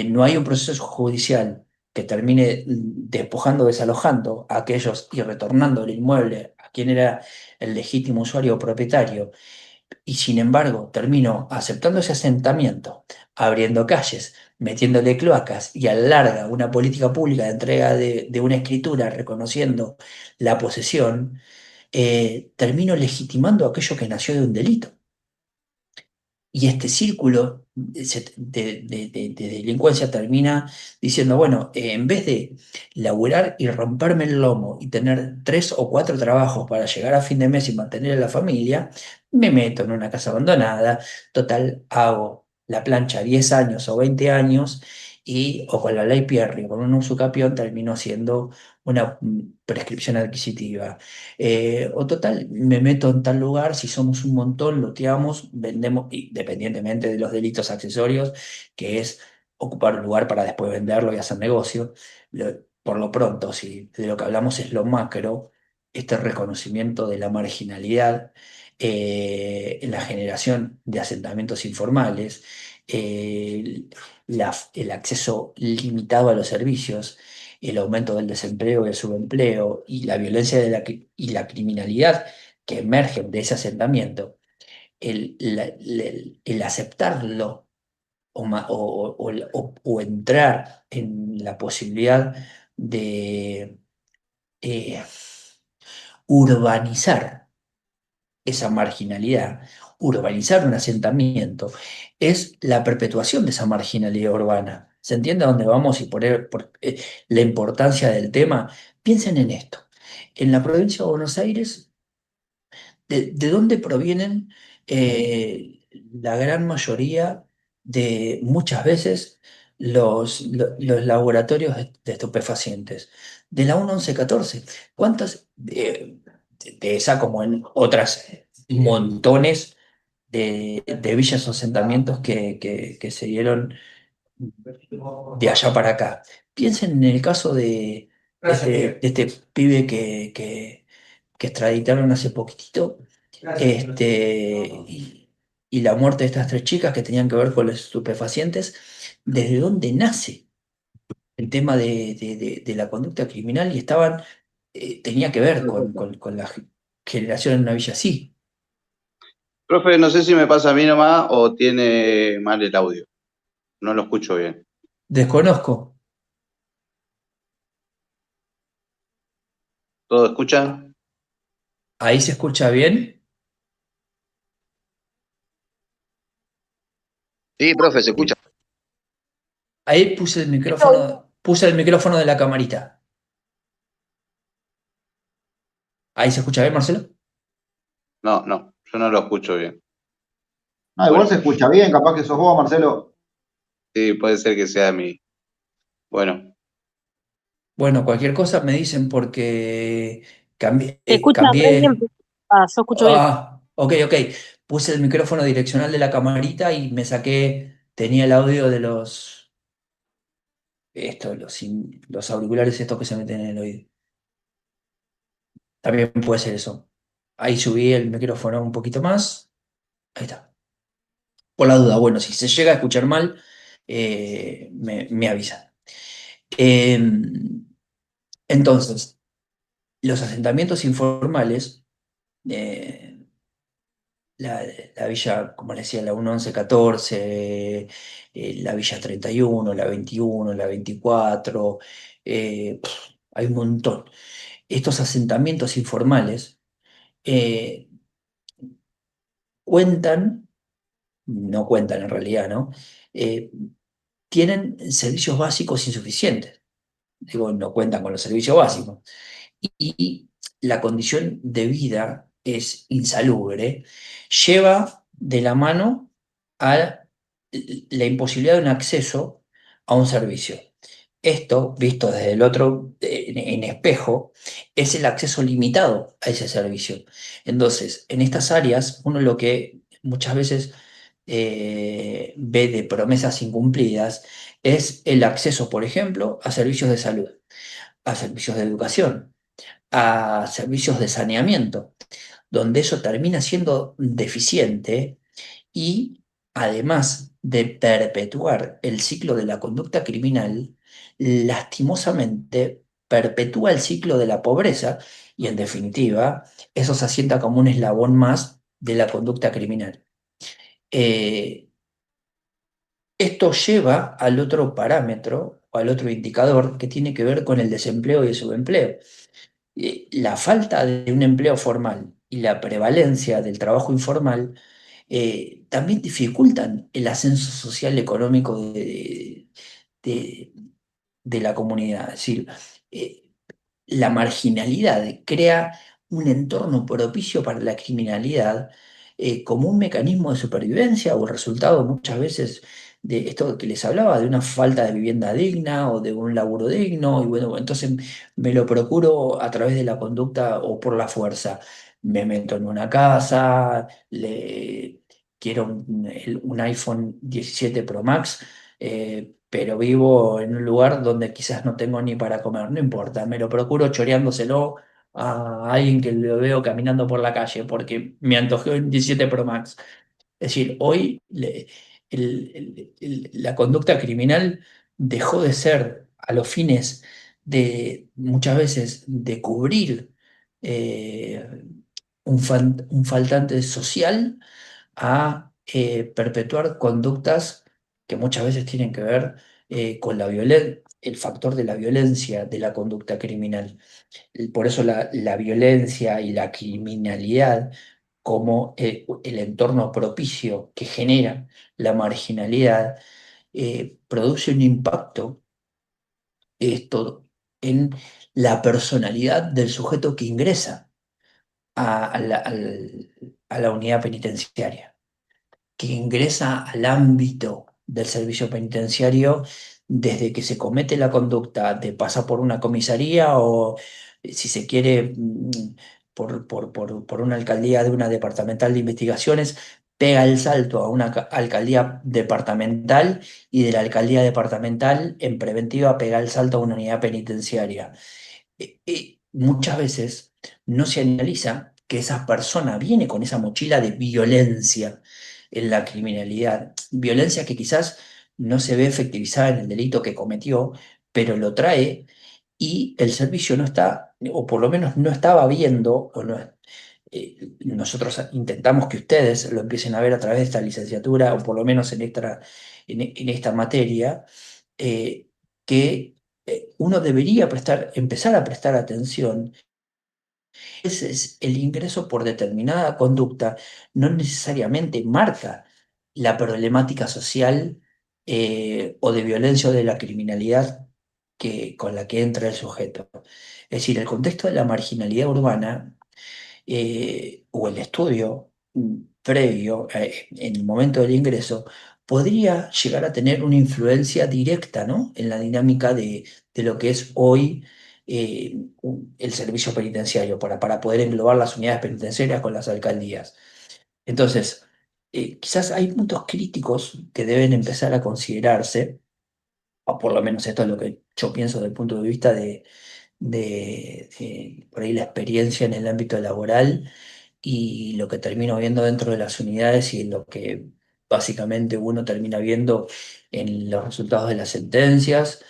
no hay un proceso judicial que termine despojando, desalojando a aquellos y retornando el inmueble a quien era el legítimo usuario o propietario, y sin embargo termino aceptando ese asentamiento, abriendo calles, metiéndole cloacas y a la larga una política pública de entrega de una escritura reconociendo la posesión, termino legitimando aquello que nació de un delito. Y este círculo de delincuencia termina diciendo, bueno, en vez de laburar y romperme el lomo y tener 3 o 4 trabajos para llegar a fin de mes y mantener a la familia, me meto en una casa abandonada, total, hago la plancha 10 años o 20 años y, o con la ley Pierri, o con un usucapión, termino haciendo una prescripción adquisitiva. O total, me meto en tal lugar, si somos un montón, loteamos, vendemos, independientemente de los delitos accesorios, que es ocupar un lugar para después venderlo y hacer negocio. Por lo pronto, si de lo que hablamos es lo macro, este reconocimiento de la marginalidad, la generación de asentamientos informales, el acceso limitado a los servicios, el aumento del desempleo y el subempleo y la violencia y la criminalidad que emergen de ese asentamiento, el aceptarlo o entrar en la posibilidad de eh, urbanizar esa marginalidad, urbanizar un asentamiento, es la perpetuación de esa marginalidad urbana. ¿Se entiende a dónde vamos y la importancia del tema? Piensen en esto. En la provincia de Buenos Aires, ¿de dónde provienen la gran mayoría de, muchas veces, los laboratorios de estupefacientes? De la 1114. ¿Cuántas, de esa como en otras montones de villas o asentamientos que se dieron de allá para acá? Piensen en el caso de este pibe que extraditaron hace poquitito, y la muerte de estas 3 chicas que tenían que ver con los estupefacientes. ¿Desde dónde nace el tema de la conducta criminal? Y tenía que ver con la generación en una villa así. Profe, no sé si me pasa a mí nomás o tiene mal el audio. No lo escucho bien. Desconozco. ¿Todo escuchan? ¿Ahí se escucha bien? Sí, profe, se escucha. Ahí puse el micrófono de la camarita. ¿Ahí se escucha bien, Marcelo? No, no, yo no lo escucho bien. No, igual Bueno, se escucha bien, capaz que sos vos, Marcelo. sí, puede ser que sea mi. Bueno, Bueno, cualquier cosa me dicen porque cambié. Se escucha re bien, yo escucho bien. Ok, ok. Puse el micrófono direccional de la camarita y tenía el audio de los auriculares estos que se meten en el oído. También puede ser eso. Ahí subí el micrófono un poquito más. Ahí está. Por la duda, bueno, si se llega a escuchar mal, me avisan. Entonces, los asentamientos informales, eh, la, la villa, como les decía, la 1114, la villa 31, la 21, la 24, hay un montón. Estos asentamientos informales eh, cuentan, no cuentan en realidad, ¿no? Eh, Tienen servicios básicos insuficientes. Digo, no cuentan con los servicios básicos. Y la condición de vida es insalubre, lleva de la mano a la imposibilidad de un acceso a un servicio. esto, visto desde el otro, en espejo, es el acceso limitado a ese servicio. Entonces, en estas áreas, uno lo que muchas veces ve de promesas incumplidas es el acceso, por ejemplo, a servicios de salud, a servicios de educación, a servicios de saneamiento, donde eso termina siendo deficiente y además de perpetuar el ciclo de la conducta criminal, lastimosamente perpetúa el ciclo de la pobreza y en definitiva eso se asienta como un eslabón más de la conducta criminal. Eh, Esto lleva al otro parámetro o al otro indicador que tiene que ver con el desempleo y el subempleo. La falta de un empleo formal y la prevalencia del trabajo informal también dificultan el ascenso social y económico de- de la comunidad. Es decir, eh, la marginalidad crea un entorno propicio para la criminalidad como un mecanismo de supervivencia o el resultado muchas veces de esto que les hablaba, de una falta de vivienda digna o de un laburo digno, y bueno, entonces me lo procuro a través de la conducta o por la fuerza. Me meto en una casa, le quiero un iPhone 17 Pro Max, pero vivo en un lugar donde quizás no tengo ni para comer, no importa, me lo procuro choreándoselo a alguien que lo veo caminando por la calle porque me antojé un 17 Pro Max. Es decir, hoy la conducta criminal dejó de ser a los fines de muchas veces de cubrir eh, un faltante social a perpetuar conductas que muchas veces tienen que ver con el factor de la violencia de la conducta criminal. Por eso la violencia y la criminalidad como el entorno propicio que genera la marginalidad produce un impacto esto en la personalidad del sujeto que ingresa a la unidad penitenciaria, que ingresa al ámbito del servicio penitenciario desde que se comete la conducta de pasar por una comisaría o, si se quiere, por una alcaldía de una departamental de investigaciones, pega el salto a una alcaldía departamental y de la alcaldía departamental en preventiva pega el salto a una unidad penitenciaria. Muchas veces no se analiza que esa persona viene con esa mochila de violencia en la criminalidad, violencia que quizás no se ve efectivizada en el delito que cometió, pero lo trae y el servicio no está, o por lo menos no estaba viendo, nosotros intentamos que ustedes lo empiecen a ver a través de esta licenciatura, o por lo menos en esta materia, eh, que uno debería empezar a prestar atención. Ese es el ingreso por determinada conducta, no necesariamente marca la problemática social o de violencia o de la criminalidad con la que entra el sujeto. Es decir, el contexto de la marginalidad urbana o el estudio previo en el momento del ingreso podría llegar a tener una influencia directa, ¿no?, en la dinámica de lo que es hoy el servicio penitenciario para poder englobar las unidades penitenciarias con las alcaldías. Entonces, quizás hay puntos críticos que deben empezar a considerarse, o por lo menos esto es lo que yo pienso desde el punto de vista de por ahí la experiencia en el ámbito laboral y lo que termino viendo dentro de las unidades y lo que básicamente uno termina viendo en los resultados de las sentencias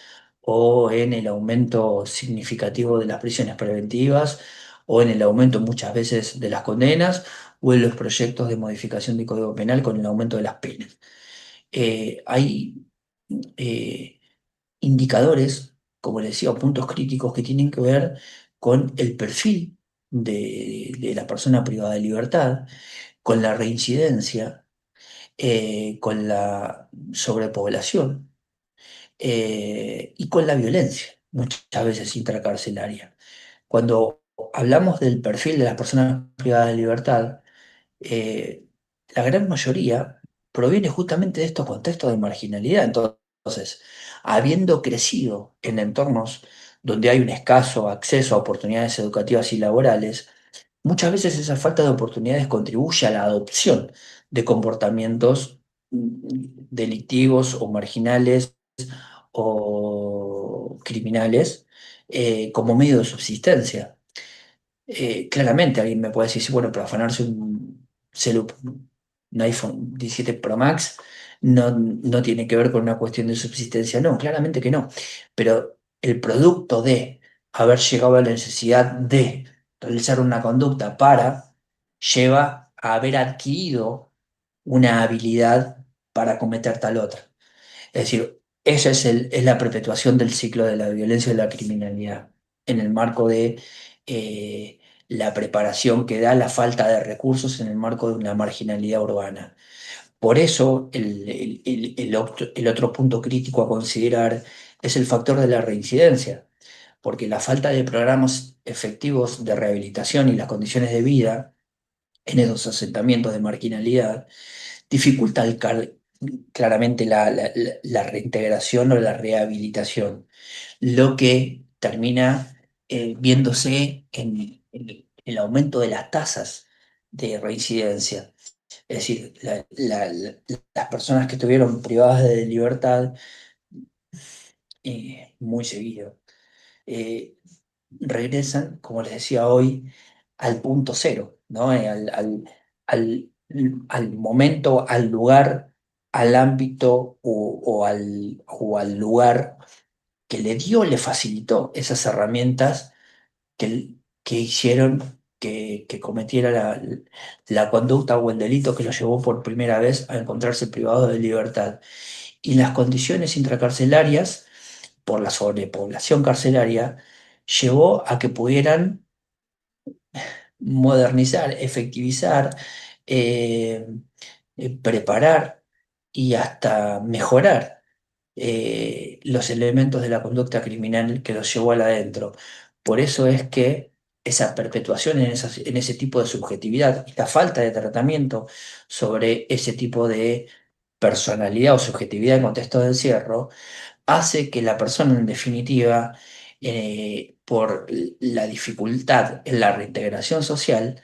o en el aumento significativo de las prisiones preventivas o en el aumento muchas veces de las condenas o en los proyectos de modificación del Código Penal con el aumento de las penas. Hay eh, indicadores, como les decía, o puntos críticos que tienen que ver con el perfil de la persona privada de libertad, con la reincidencia, con la sobrepoblación y con la violencia, muchas veces intracarcelaria. Cuando hablamos del perfil de las personas privadas de libertad, eh, la gran mayoría proviene justamente de estos contextos de marginalidad. Entonces, Entonces, habiendo crecido en entornos donde hay un escaso acceso a oportunidades educativas y laborales, muchas veces esa falta de oportunidades contribuye a la adopción de comportamientos delictivos o marginales o criminales como medio de subsistencia. Claramente alguien me puede decir, sí, bueno, pero afanarse un iPhone 17 Pro Max no tiene que ver con una cuestión de subsistencia. No, claramente que no. Pero el producto de haber llegado a la necesidad de realizar una conducta lleva a haber adquirido una habilidad para cometer tal otra. Es decir, esa es la perpetuación del ciclo de la violencia y de la criminalidad en el marco de la preparación que da la falta de recursos en el marco de una marginalidad urbana. Por eso, el otro punto crítico a considerar es el factor de la reincidencia, porque la falta de programas efectivos de rehabilitación y las condiciones de vida en esos asentamientos de marginalidad dificulta claramente la reintegración o la rehabilitación, lo que termina viéndose en el aumento de las tasas de reincidencia. Es decir, las personas que estuvieron privadas de libertad muy seguido eh, regresan, como les decía hoy, al punto cero, ¿no? Al, al momento, al lugar, al ámbito o al lugar que le dio, le facilitó esas herramientas que hicieron que cometiera la conducta o el delito que lo llevó por primera vez a encontrarse privado de libertad. Y las condiciones intracarcelarias, por la sobrepoblación carcelaria, llevó a que pudieran modernizar, efectivizar, eh, preparar y hasta mejorar los elementos de la conducta criminal que los llevó al adentro. Por eso es que esa perpetuación en ese tipo de subjetividad y la falta de tratamiento sobre ese tipo de personalidad o subjetividad en contexto de encierro hace que la persona en definitiva, por la dificultad en la reintegración social,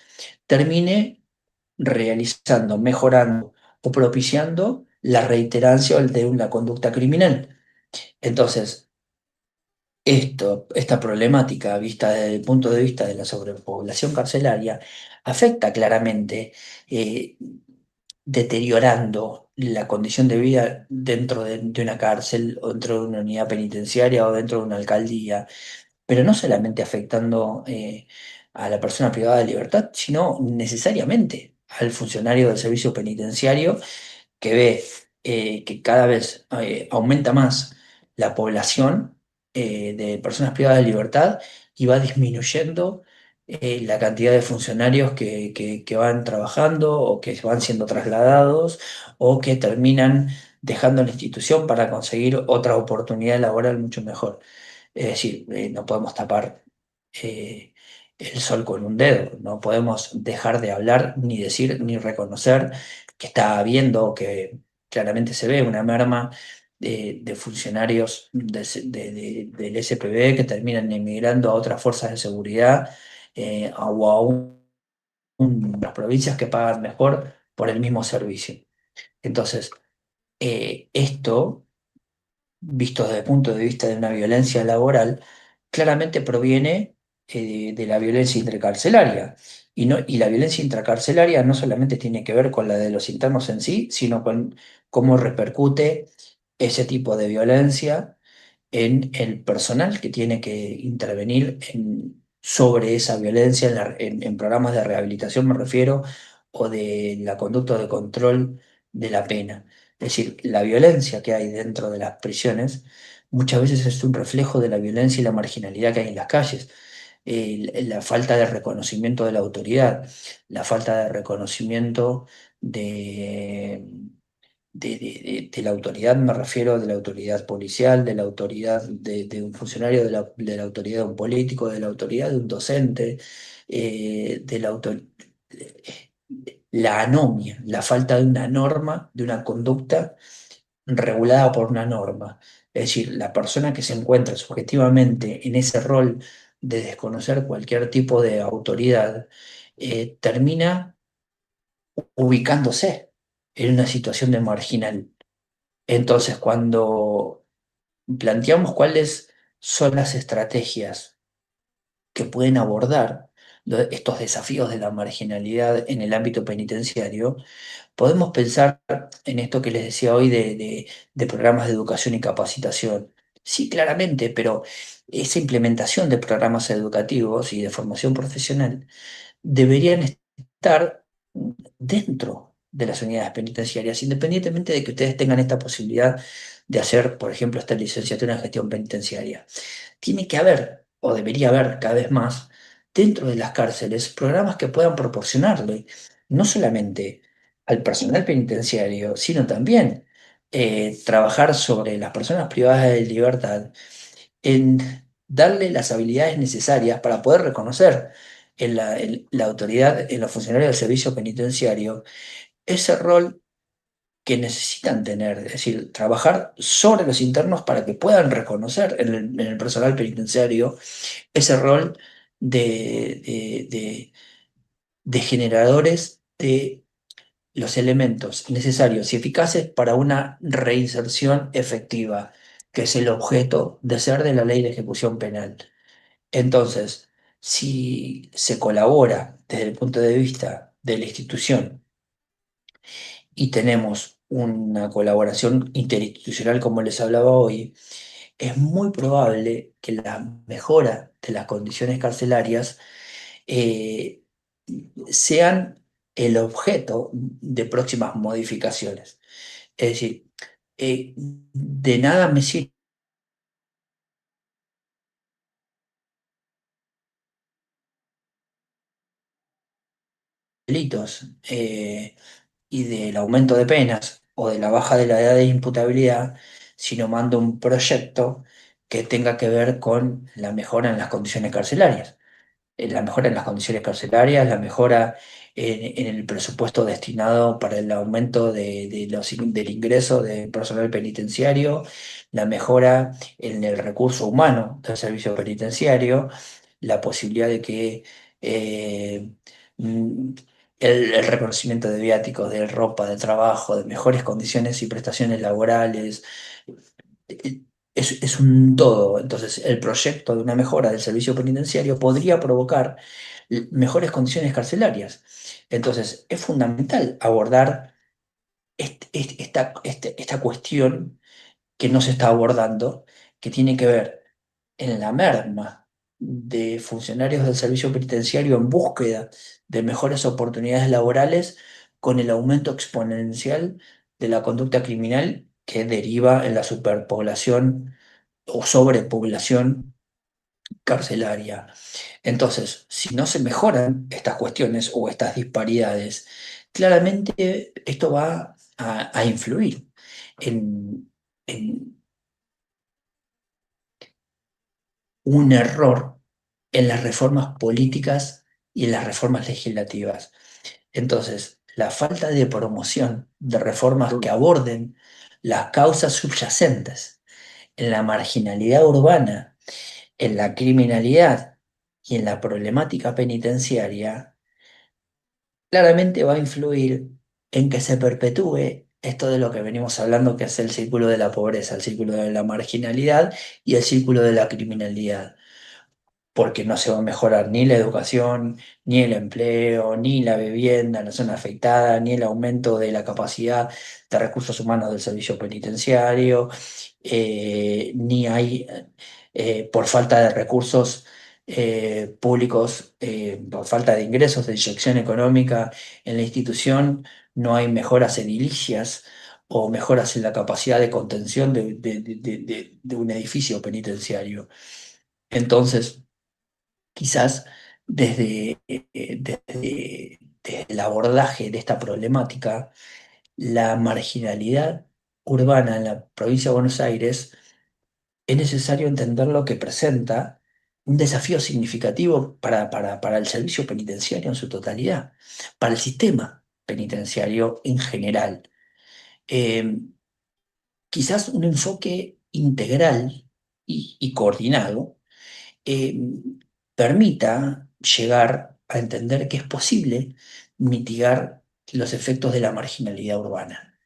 termine realizando, mejorando o propiciando la reiterancia de una conducta criminal. Entonces, esta problemática vista desde el punto de vista de la sobrepoblación carcelaria afecta claramente, deteriorando la condición de vida dentro de una cárcel o dentro de una unidad penitenciaria o dentro de una alcaldía, pero no solamente afectando a la persona privada de libertad, sino necesariamente al funcionario del servicio penitenciario que ve que cada vez aumenta más la población de personas privadas de libertad y va disminuyendo la cantidad de funcionarios que van trabajando o que van siendo trasladados o que terminan dejando la institución para conseguir otra oportunidad laboral mucho mejor. Es decir, no podemos tapar eh, el sol con un dedo, no podemos dejar de hablar, ni decir, ni reconocer que está habiendo, que claramente se ve una merma de funcionarios del SPB que terminan emigrando a otras fuerzas de seguridad o a las provincias que pagan mejor por el mismo servicio. Entonces, esto visto desde el punto de vista de una violencia laboral, claramente proviene de la violencia intracarcelaria. Y la violencia intracarcelaria no solamente tiene que ver con la de los internos en sí, sino con cómo repercute ese tipo de violencia en el personal que tiene que intervenir sobre esa violencia en programas de rehabilitación, me refiero, o de la conducta de control de la pena. Es decir, la violencia que hay dentro de las prisiones muchas veces es un reflejo de la violencia y la marginalidad que hay en las calles. La falta de reconocimiento de la autoridad, la falta de reconocimiento de la autoridad, me refiero de la autoridad policial, de la autoridad de un funcionario, de la autoridad de un político, de la autoridad de un docente, de la anomia, la falta de una norma, de una conducta regulada por una norma. Es decir, la persona que se encuentra subjetivamente en ese rol de desconocer cualquier tipo de autoridad, termina ubicándose en una situación de marginal. Entonces, cuando planteamos cuáles son las estrategias que pueden abordar estos desafíos de la marginalidad en el ámbito penitenciario, podemos pensar en esto que les decía hoy de programas de educación y capacitación. Sí, claramente, pero esa implementación de programas educativos y de formación profesional deberían estar dentro de las unidades penitenciarias, independientemente de que ustedes tengan esta posibilidad de hacer, por ejemplo, esta licenciatura en gestión penitenciaria. Tiene que haber, o debería haber cada vez más, dentro de las cárceles, programas que puedan proporcionarle no solamente al personal penitenciario, sino también trabajar sobre las personas privadas de libertad en darle las habilidades necesarias para poder reconocer en la autoridad, en los funcionarios del servicio penitenciario, ese rol que necesitan tener, es decir, trabajar sobre los internos para que puedan reconocer en el personal penitenciario ese rol de generadores de los elementos necesarios y eficaces para una reinserción efectiva, que es el objeto de ser de la ley de ejecución penal. Entonces, si se colabora desde el punto de vista de la institución y tenemos una colaboración interinstitucional como les hablaba hoy, es muy probable que la mejora de las condiciones carcelarias eh, sean el objeto de próximas modificaciones. Es decir, de nada me sirve delitos y del aumento de penas o de la baja de la edad de imputabilidad, sino mando un proyecto que tenga que ver con la mejora en las condiciones carcelarias. La mejora en las condiciones carcelarias, la mejora en el presupuesto destinado para el aumento del ingreso de personal penitenciario, la mejora en el recurso humano del servicio penitenciario, la posibilidad de que eh, mm, el reconocimiento de viáticos, de ropa, de trabajo, de mejores condiciones y prestaciones laborales, eh, es un todo. Entonces, el proyecto de una mejora del servicio penitenciario podría provocar mejores condiciones carcelarias. Entonces, es fundamental abordar esta cuestión que no se está abordando, que tiene que ver en la merma de funcionarios del servicio penitenciario en búsqueda de mejores oportunidades laborales con el aumento exponencial de la conducta criminal que deriva en la superpoblación o sobrepoblación carcelaria. Entonces, si no se mejoran estas cuestiones o estas disparidades, claramente esto va a influir en un error en las reformas políticas y en las reformas legislativas. Entonces, la falta de promoción de reformas que aborden las causas subyacentes en la marginalidad urbana, en la criminalidad y en la problemática penitenciaria, claramente va a influir en que se perpetúe esto de lo que venimos hablando, que es el círculo de la pobreza, el círculo de la marginalidad y el círculo de la criminalidad, porque no se va a mejorar ni la educación, ni el empleo, ni la vivienda en la zona afectada, ni el aumento de la capacidad de recursos humanos del servicio penitenciario, ni hay, por falta de recursos públicos, por falta de ingresos, de inyección económica en la institución, no hay mejoras edilicias o mejoras en la capacidad de contención de un edificio penitenciario. Entonces, quizás desde el abordaje de esta problemática, la marginalidad urbana en la provincia de Buenos Aires, es necesario entender lo que presenta un desafío significativo para el servicio penitenciario en su totalidad, para el sistema penitenciario en general. Eh, quizás un enfoque integral y coordinado eh, permita llegar a entender que es posible mitigar los efectos de la marginalidad urbana.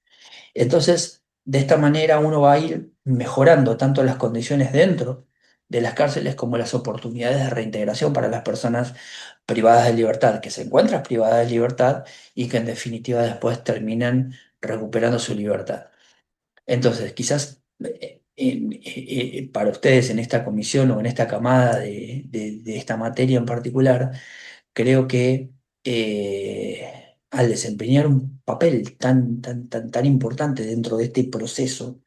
Entonces, de esta manera uno va a ir mejorando tanto las condiciones dentro de las cárceles como las oportunidades de reintegración para las personas privadas de libertad, que se encuentran privadas de libertad y que en definitiva después terminan recuperando su libertad. Entonces, quizás para ustedes en esta comisión o en esta camada de esta materia en particular, creo que al desempeñar un papel tan importante dentro de este proceso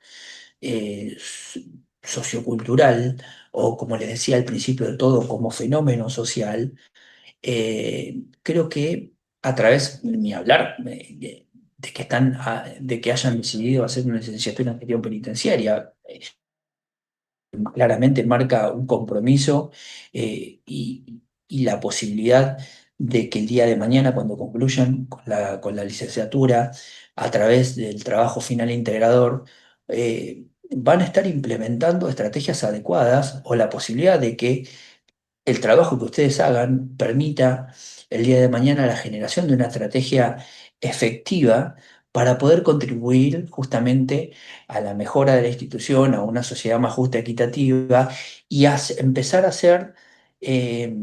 sociocultural, o como les decía al principio de todo, como fenómeno social, creo que a través, ni hablar, de que de que hayan decidido hacer una licenciatura en gestión penitenciaria, claramente marca un compromiso y la posibilidad de que el día de mañana, cuando concluyan con la licenciatura, a través del trabajo final integrador, van a estar implementando estrategias adecuadas o la posibilidad de que el trabajo que ustedes hagan permita el día de mañana la generación de una estrategia efectiva para poder contribuir justamente a la mejora de la institución, a una sociedad más justa, equitativa y empezar a hacer eh,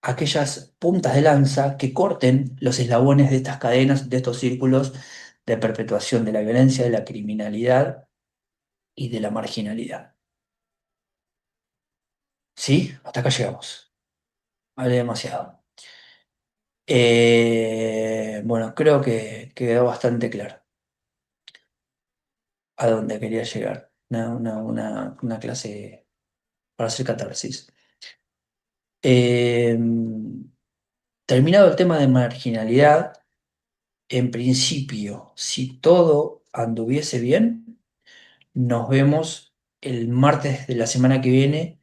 aquellas puntas de lanza que corten los eslabones de estas cadenas, de estos círculos de perpetuación de la violencia, de la criminalidad y de la marginalidad. ¿Sí? Hasta acá llegamos. Hablé demasiado. Bueno, creo que quedó bastante claro a dónde quería llegar. Una clase para hacer catarsis. Eh, Terminado el tema de marginalidad, en principio, si todo anduviese bien, nos vemos el martes de la semana que viene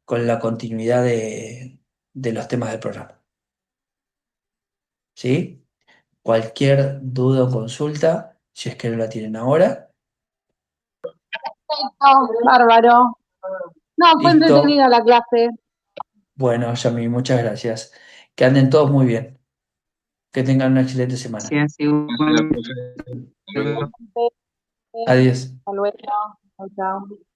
con la continuidad de los temas del programa. ¿Sí? Cualquier duda o consulta, si es que no la tienen ahora. Perfecto, bárbaro. No, fue Listo. entretenida la clase. Bueno, Yami, muchas gracias. Que anden todos muy bien. Que tengan una excelente semana. Gracias, igual. Adiós. Hasta luego. Chao, chao.